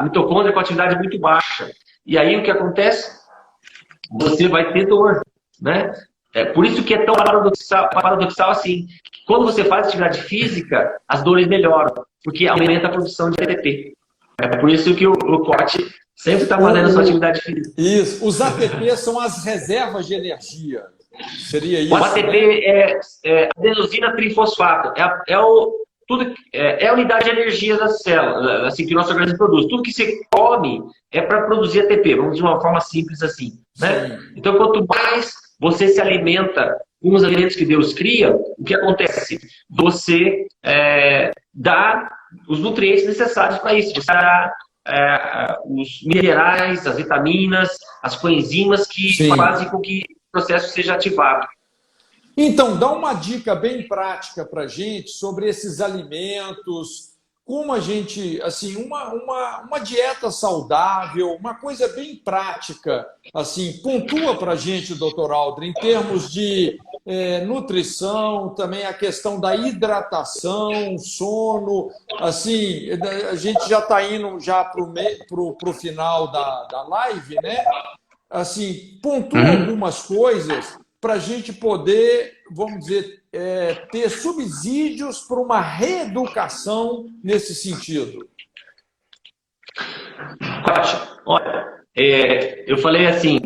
mitocôndria com atividade muito baixa. E aí o que acontece? Você vai ter dor, né? É por isso que é tão paradoxal assim. Quando você faz atividade física, as dores melhoram, porque aumenta a produção de ATP. É por isso que o Cote sempre está fazendo a sua atividade física. Isso. Os ATP são as reservas de energia. Seria isso? O ATP é adenosina trifosfato. É a unidade de energia da célula, assim, que o nosso organismo produz. Tudo que você come é para produzir ATP, vamos de uma forma simples assim, né? Então, quanto mais você se alimenta com os alimentos que Deus cria, o que acontece? Você dá os nutrientes necessários para isso. Você dá os minerais, as vitaminas, as coenzimas que fazem com que o processo seja ativado. Então, dá uma dica bem prática para a gente sobre esses alimentos, como a gente, assim, uma dieta saudável, uma coisa bem prática, assim, pontua para a gente, doutor Aldrin, em termos de nutrição, também a questão da hidratação, sono, assim, a gente já está indo já para o final da live, né? Assim, pontua algumas coisas para a gente poder, vamos dizer, ter subsídios para uma reeducação nesse sentido. Olha, eu falei assim,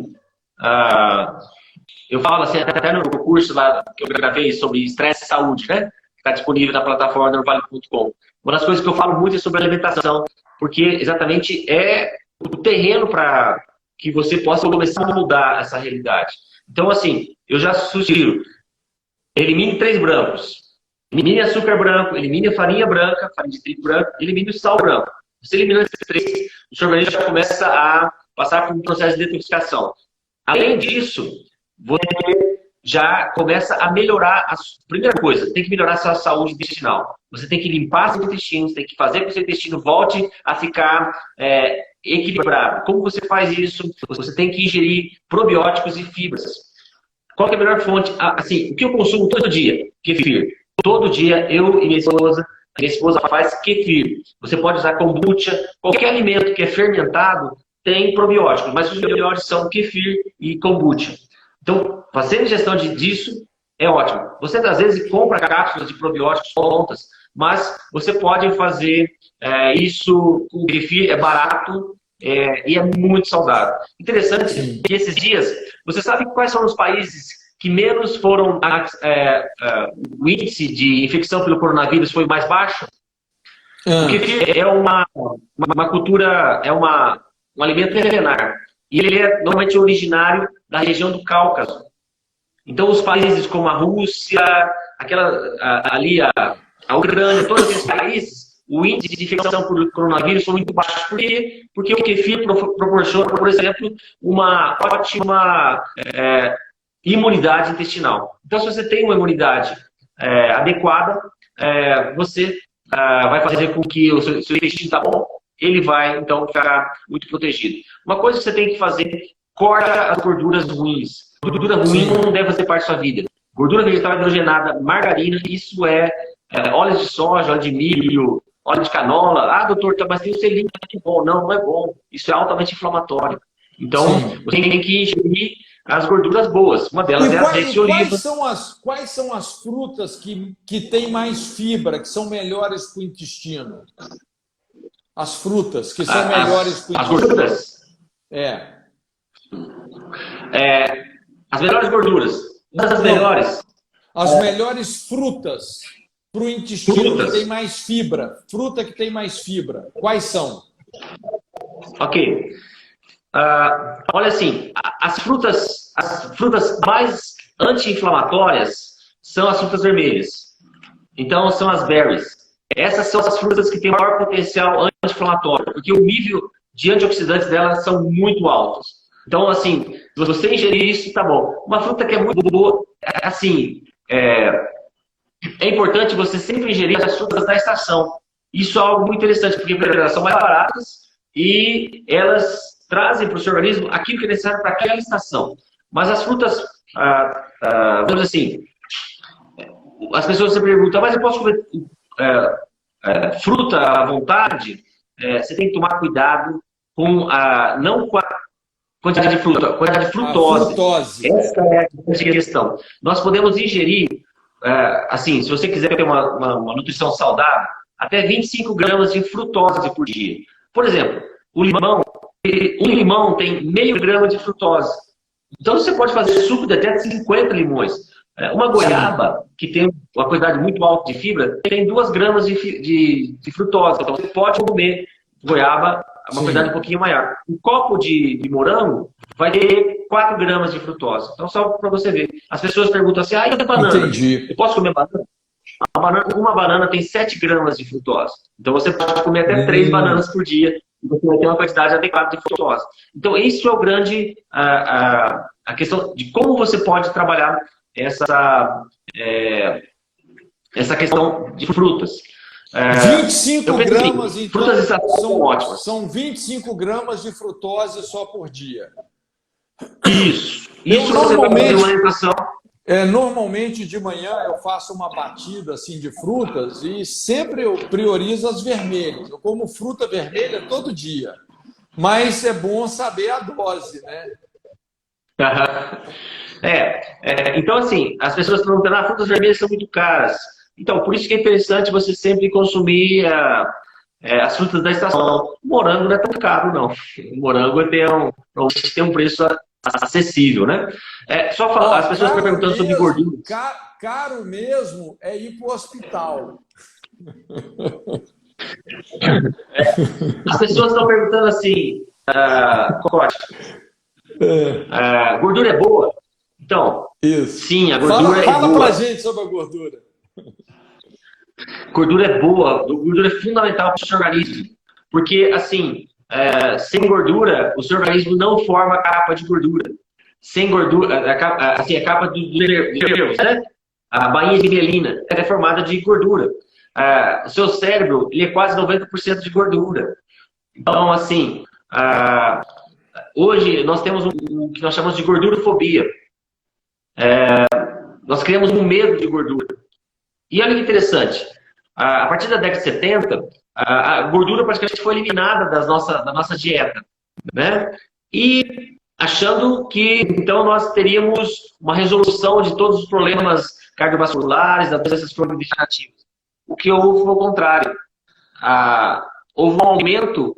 eu falo assim, até no curso lá que eu gravei sobre estresse e saúde, né? Que está disponível na plataforma normale.com. Uma das coisas que eu falo muito é sobre alimentação, porque exatamente é o terreno para que você possa começar a mudar essa realidade. Então, assim, eu já sugiro, elimine 3 brancos. Elimine açúcar branco, elimine a farinha branca, farinha de trigo branco, elimine o sal branco. Você eliminando esses 3, o seu organismo já começa a passar por um processo de detoxificação. Além disso, você já começa a melhorar, primeira coisa, tem que melhorar a sua saúde intestinal. Você tem que limpar seus intestinos, tem que fazer com que o seu intestino volte a ficar equilibrado. Como você faz isso? Você tem que ingerir probióticos e fibras. Qual que é a melhor fonte? Assim, o que eu consumo todo dia? Kefir. Todo dia, eu e minha esposa faz kefir. Você pode usar kombucha. Qualquer alimento que é fermentado tem probióticos, mas os melhores são kefir e kombucha. Então, fazer ingestão disso é ótimo. Você, às vezes, compra cápsulas de probióticos prontas, mas você pode fazer isso com kefir, é barato e é muito saudável. Interessante que esses dias, você sabe quais são os países que menos foram, o índice de infecção pelo coronavírus foi mais baixo? O kefir é uma cultura, é um alimento milenar. E ele é normalmente originário da região do Cáucaso. Então, os países como a Rússia, a Ucrânia, todos esses países, o índice de infecção por coronavírus foi muito baixo. Por quê? Porque o kefir proporciona, por exemplo, uma ótima imunidade intestinal. Então, se você tem uma imunidade adequada, você vai fazer com que o seu intestino está bom, ele vai, então, ficar muito protegido. Uma coisa que você tem que fazer, corta as gorduras ruins. Gordura ruim não deve fazer parte da sua vida. Gordura vegetal hidrogenada, margarina, isso óleos de soja, óleo de milho, óleo de canola. Ah, doutor, mas tem o selinho, tá bom. Não, não é bom. Isso é altamente inflamatório. Então, você tem que ingerir as gorduras boas. Uma delas é azeite de oliva. Quais são as frutas que têm mais fibra, que são melhores para o intestino? As frutas que são melhores para o intestino. As gorduras? As melhores gorduras. Das melhores. As melhores frutas para o intestino que tem mais fibra. Fruta que tem mais fibra. Quais são? Ok. Olha assim, as frutas mais anti-inflamatórias são as frutas vermelhas. Então, são as berries. Essas são as frutas que têm maior potencial anti-inflamatório, porque o nível de antioxidantes delas são muito altos. Então, assim, se você ingerir isso, tá bom. Uma fruta que é muito boa, assim, é importante você sempre ingerir as frutas da estação. Isso é algo muito interessante, porque elas são mais baratas e elas trazem para o seu organismo aquilo que é necessário para aquela estação. Mas as frutas, vamos dizer assim, as pessoas se perguntam, mas eu posso comer fruta à vontade? Você tem que tomar cuidado não com a quantidade de fruta, quantidade de frutose. Essa é a questão. Nós podemos ingerir, assim, se você quiser ter uma nutrição saudável, até 25 gramas de frutose por dia. Por exemplo, um limão tem meio grama de frutose. Então você pode fazer suco de até 50 limões. Uma goiaba, que tem uma quantidade muito alta de fibra, tem 2 gramas de frutose. Então você pode comer goiaba uma quantidade um pouquinho maior. Um copo de morango vai ter 4 gramas de frutose. Então, só para você ver. As pessoas perguntam assim, e a banana? Entendi. Eu posso comer banana? Uma banana tem 7 gramas de frutose. Então, você pode comer até 3 bananas por dia e você vai ter uma quantidade adequada de frutose. Então, isso é o grande... a questão de como você pode trabalhar essa questão de frutas. 25 gramas, assim, então, frutas são ótimas. São 25 gramas de frutose só por dia. Isso você vai fazer uma alimentação. Normalmente de manhã eu faço uma batida assim, de frutas e sempre eu priorizo as vermelhas. Eu como fruta vermelha todo dia. Mas é bom saber a dose, né? Então, assim, as pessoas estão perguntando, frutas vermelhas são muito caras. Então, por isso que é interessante você sempre consumir as frutas da estação. O morango não é tão caro, não. O morango tem um preço acessível, né? Só falar, as pessoas estão perguntando sobre gordura. Caro mesmo é ir para o hospital. As pessoas estão perguntando assim, gordura é boa? Então, sim, a gordura é boa. Fala pra gente sobre a gordura. Gordura é boa, gordura é fundamental para o seu organismo. Porque, assim, sem gordura, o seu organismo não forma capa de gordura. Sem gordura, a capa dos nervos, né? A bainha de mielina é formada de gordura. O seu cérebro ele é quase 90% de gordura. Então, assim, hoje nós temos o que nós chamamos de gordurofobia. Nós criamos um medo de gordura. E olha que interessante, a partir da década de 70, a gordura praticamente foi eliminada da nossa dieta, né? E achando que, então, nós teríamos uma resolução de todos os problemas cardiovasculares, das doenças crônico-degenerativas. O que houve foi o contrário. Houve um aumento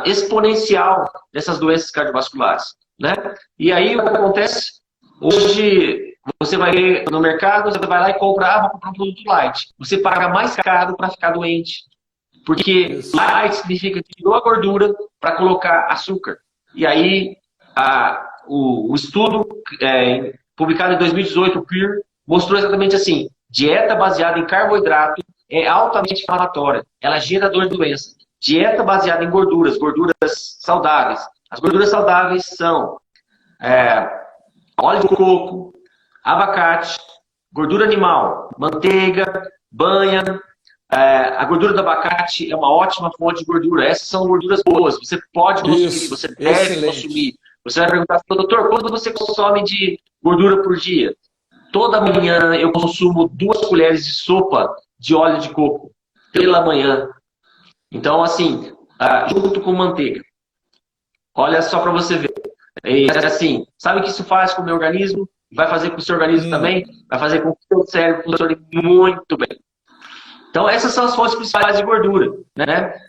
exponencial dessas doenças cardiovasculares, né? E aí, o que acontece? Hoje... Você vai no mercado, você vai lá e compra, vou comprar um produto light. Você paga mais caro para ficar doente. Porque light significa que tirou a gordura para colocar açúcar. E aí, o estudo publicado em 2018, o PEER, mostrou exatamente assim, dieta baseada em carboidrato é altamente inflamatória. Ela gera dor de doença. Dieta baseada em gorduras saudáveis. As gorduras saudáveis são óleo de coco, abacate, gordura animal, manteiga, banha. A gordura do abacate é uma ótima fonte de gordura. Essas são gorduras boas. Você pode consumir, você deve consumir. Você vai perguntar, doutor, quanto você consome de gordura por dia? Toda manhã eu consumo 2 colheres de sopa de óleo de coco pela manhã. Então, assim, junto com manteiga. Olha só para você ver. Assim, sabe o que isso faz com o meu organismo? Vai fazer com o seu organismo também? Vai fazer com que o seu cérebro funcione muito bem. Então, essas são as fontes principais de gordura, né?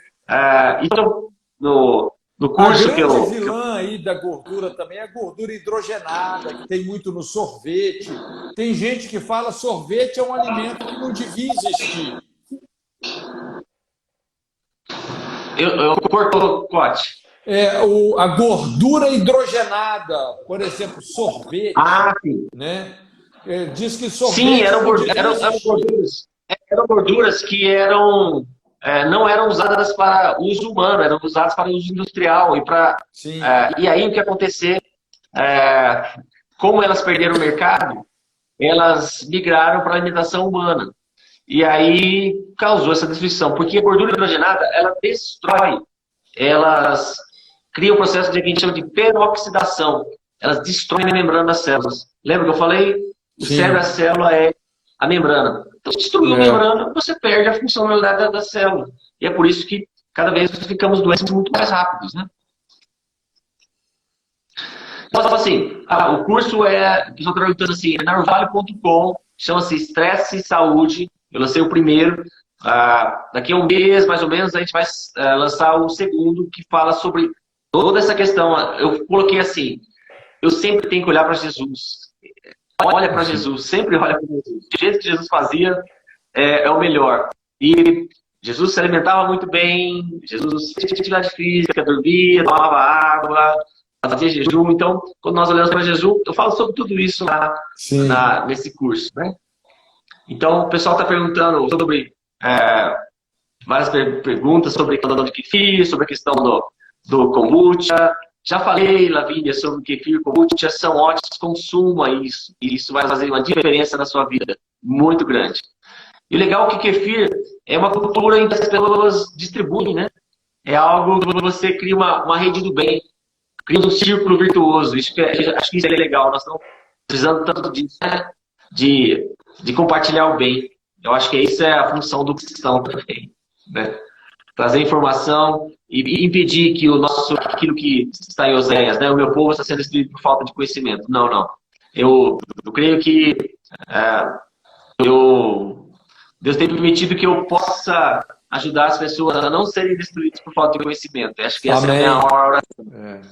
Então, no curso que eu... A grande vilã aí da gordura também é a gordura hidrogenada, que tem muito no sorvete. Tem gente que fala sorvete é um alimento que não devia existir. Eu corto, Cote. A gordura hidrogenada, por exemplo, sorvete. Sim. Né? Diz que sorvete... Sim, eram gorduras que não eram usadas para uso humano, eram usadas para uso industrial. E aí o que acontecer, como elas perderam o mercado, elas migraram para a alimentação humana. E aí causou essa destruição, porque a gordura hidrogenada, ela destrói, elas criam um processo que a gente chama de peroxidação. Elas destroem a membrana das células. Lembra que eu falei? O cérebro da célula é a membrana. Então, se destruiu a membrana, você perde a funcionalidade da célula. E é por isso que cada vez ficamos doentes muito mais rápidos, né? Então, assim, o curso o pessoal está perguntando assim, é narvale.com, chama-se Estresse e Saúde. Eu lancei o primeiro. Daqui a um mês, mais ou menos, a gente vai lançar o segundo, que fala sobre toda essa questão. Eu coloquei assim, eu sempre tenho que olhar para Jesus. Olha para Jesus, sempre olha para Jesus. O jeito que Jesus fazia é o melhor. E Jesus se alimentava muito bem, Jesus fazia atividade física, dormia, tomava água, fazia jejum. Então, quando nós olhamos para Jesus, eu falo sobre tudo isso nesse curso, né? Então, o pessoal está perguntando sobre várias perguntas sobre a questão do kefir, sobre a questão do kombucha. Já falei, Lavínia, sobre o kefir e kombucha, são ótimos, consuma isso. E isso vai fazer uma diferença na sua vida muito grande. E o legal é que kefir é uma cultura em que as pessoas distribuem, né? É algo que você cria uma rede do bem, cria um círculo virtuoso. Acho que isso é legal. Nós estamos precisando tanto disso, né? De compartilhar o bem. Eu acho que isso é a função do cristão também, né? Trazer informação e impedir que aquilo que está em Oséias, né? O meu povo está sendo destruído por falta de conhecimento. Não. Eu creio que Deus tem permitido que eu possa ajudar as pessoas a não serem destruídas por falta de conhecimento. Eu acho que essa é a minha maior oração,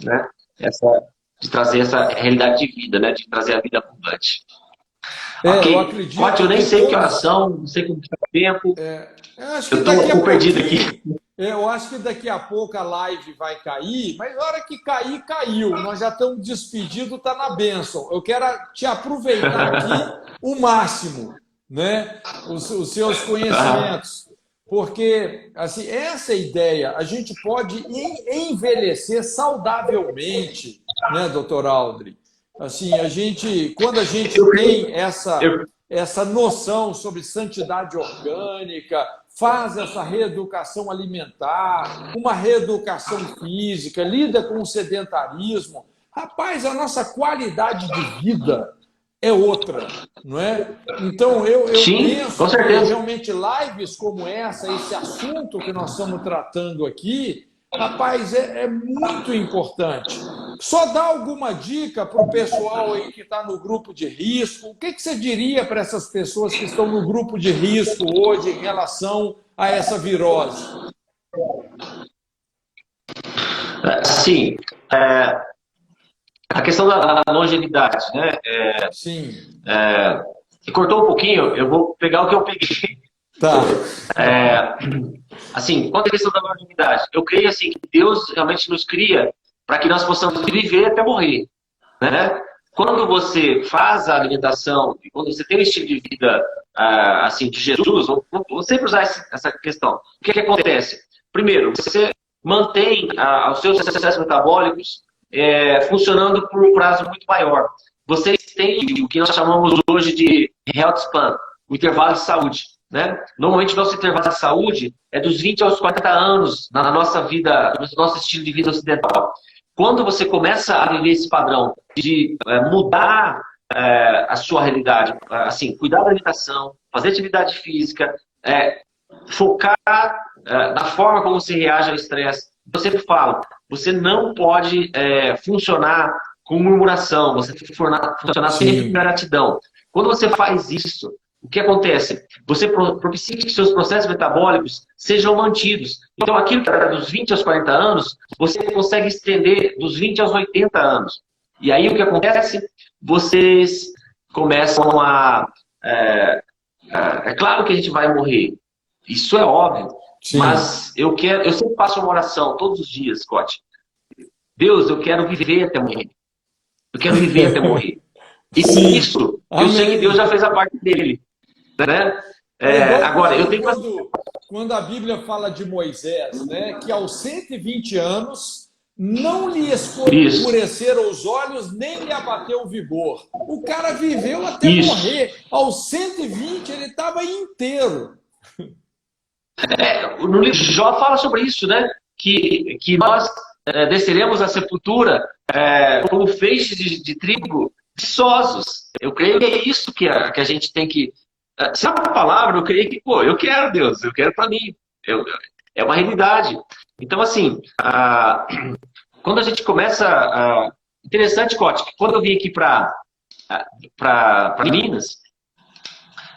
né? De trazer essa realidade de vida, né? De trazer a vida abundante. Ok, eu acredito. Eu nem sei que oração, não sei como está o tempo. Eu estou perdido aqui. Eu acho que daqui a pouco a live vai cair, mas na hora que cair, caiu. Nós já estamos despedidos, está na bênção. Eu quero te aproveitar aqui o máximo, né? Os seus conhecimentos. Porque, assim, essa ideia, a gente pode envelhecer saudavelmente, né, doutor Aldri? Assim, quando a gente tem essa noção sobre santidade orgânica, faz essa reeducação alimentar, uma reeducação física, lida com o sedentarismo, rapaz, a nossa qualidade de vida é outra, não é? Então, eu penso que realmente lives como essa, esse assunto que nós estamos tratando aqui, rapaz, é muito importante. Só dá alguma dica para o pessoal aí que está no grupo de risco. O que você diria para essas pessoas que estão no grupo de risco hoje em relação a essa virose? Sim. A questão da longevidade, né? Sim. Cortou um pouquinho, eu vou pegar o que eu peguei. Tá. Assim, quanto à questão da longevidade, eu creio assim, que Deus realmente nos cria para que nós possamos viver até morrer, né? Quando você faz a alimentação, quando você tem um estilo de vida assim, de Jesus, vou sempre usar essa questão. O que acontece? Primeiro, você mantém os seus processos metabólicos funcionando por um prazo muito maior. vocês têm o que nós chamamos hoje de health span, o intervalo de saúde, né? Normalmente, o nosso intervalo de saúde é dos 20 aos 40 anos na nossa vida, no nosso estilo de vida ocidental. Quando você começa a viver esse padrão de mudar a sua realidade, assim, cuidar da alimentação, fazer atividade física, focar na forma como você reage ao estresse. Eu sempre falo, você não pode funcionar com murmuração, você tem que funcionar sempre com gratidão. Quando você faz isso, o que acontece? Você propicia que seus processos metabólicos sejam mantidos. Então, aquilo que era dos 20 aos 40 anos, você consegue estender dos 20 aos 80 anos. E aí, o que acontece? Vocês começam é claro que a gente vai morrer. Isso é óbvio. Sim. Mas eu sempre faço uma oração todos os dias, Scott. Deus, eu quero viver até morrer. Eu quero viver até morrer. E com isso, eu sei que Deus já fez a parte dele. Né? Agora, eu tenho quando a Bíblia fala de Moisés, né, que aos 120 anos não lhe escureceram os olhos, nem lhe abateu o vigor. O cara viveu até morrer. Aos 120 ele estava inteiro. No livro de Jó fala sobre isso, né? Que nós desceremos a sepultura como feixes de trigo viçosos. Eu creio que é isso que a gente tem que... Se é uma palavra, eu creio que, eu quero, Deus, eu quero para mim. É uma realidade. Então, assim, quando a gente começa... Interessante, Cote, que quando eu vim aqui para Minas,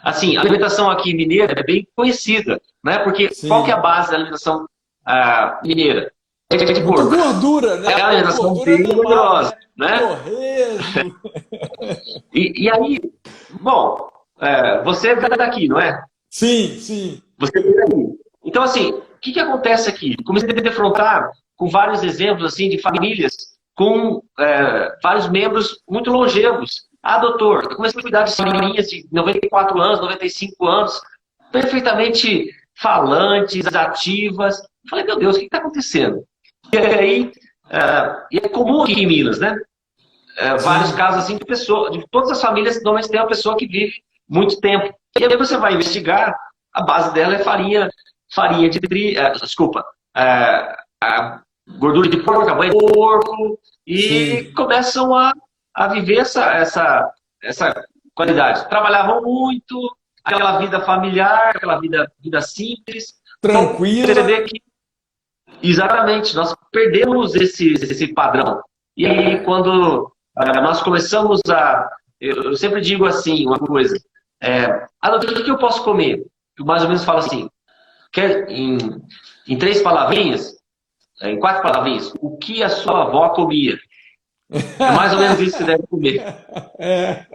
assim, a alimentação aqui mineira é bem conhecida, né? Porque qual que é a base da alimentação mineira? É de porco. Gordura, né? É a alimentação bem gordurosa, né? Torresmo. E aí, bom, você é daqui, não é? Sim, sim. Você é daqui. Então, assim, o que acontece aqui? Comecei a me defrontar com vários exemplos, assim, de famílias com vários membros muito longevos. Doutor, eu comecei a cuidar de senhorinhas de 94 anos, 95 anos, perfeitamente falantes, ativas. Eu falei, meu Deus, o que está acontecendo? E aí, é comum aqui em Minas, né? Vários casos assim de pessoas, de todas as famílias, normalmente tem uma pessoa que vive muito tempo. E aí você vai investigar, a base dela é farinha de trigo, gordura de porco, a banha de porco, e começam a viver essa qualidade. Trabalhavam muito, aquela vida familiar, aquela vida simples. Tranquila. Exatamente, nós perdemos esse padrão. E aí, quando nós começamos eu sempre digo assim, uma coisa. O que eu posso comer? Eu mais ou menos falo assim, em 3 palavrinhas, em 4 palavrinhas, o que a sua avó comia? É mais ou menos isso que você deve comer.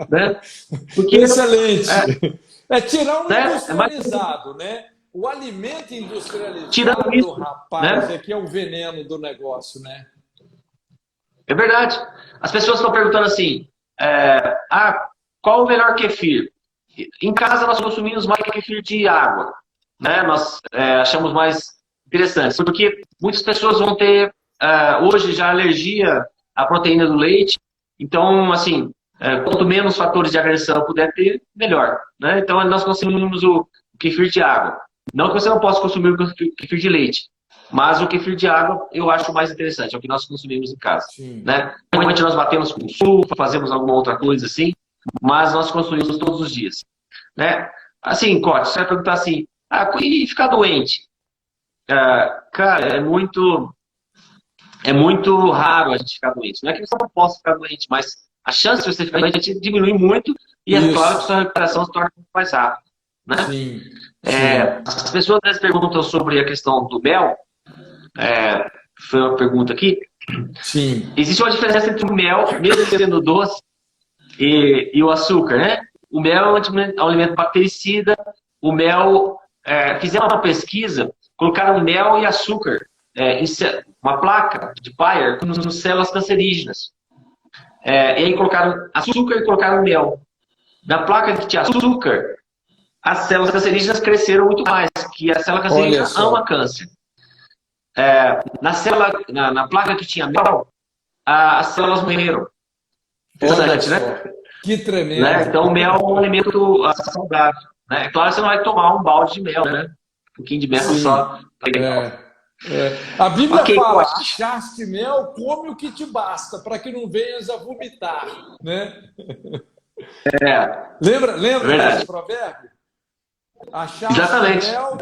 Né? Porque, excelente. Tirar o industrializado, né? O alimento industrializado, isso, rapaz, né? É que é o veneno do negócio, né? É verdade. As pessoas estão perguntando assim, qual o melhor kefir? Em casa nós consumimos mais kefir de água, né? Nós achamos mais interessante, porque muitas pessoas vão ter hoje já alergia à proteína do leite, então, assim, quanto menos fatores de agressão puder ter, melhor, né? Então, nós consumimos o kefir de água. Não que você não possa consumir o kefir de leite, mas o kefir de água eu acho mais interessante, é o que nós consumimos em casa. Né? Normalmente nós batemos com suco, fazemos alguma outra coisa assim, mas nós consumimos todos os dias. Né? Assim, Cote, você vai perguntar assim, e ficar doente? Cara, é muito raro a gente ficar doente. Não é que você não possa ficar doente, mas a chance de você ficar doente diminui muito e é claro que a sua recuperação se torna muito mais rápida. Né? Sim. As pessoas às vezes perguntam sobre a questão do mel. Foi uma pergunta aqui. Sim. Existe uma diferença entre o mel, mesmo sendo doce, e o açúcar, né? O mel é um alimento bactericida. O mel, fizeram uma pesquisa, colocaram mel e açúcar em uma placa de Bayer com células cancerígenas. E aí colocaram açúcar e colocaram mel. Na placa que tinha açúcar, as células cancerígenas cresceram muito mais, que a célula cancerígena ama câncer. Na placa que tinha mel, as células morreram. Interessante, né? Que tremendo. Né? Então, o mel é um alimento saudável. Né? É claro que você não vai tomar um balde de mel, né? Um pouquinho de mel só. A Bíblia fala, Pote. achaste mel, come o que te basta, para que não venhas a vomitar. Né? Lembra Verdade. desse provérbio? Achaste Exatamente. mel,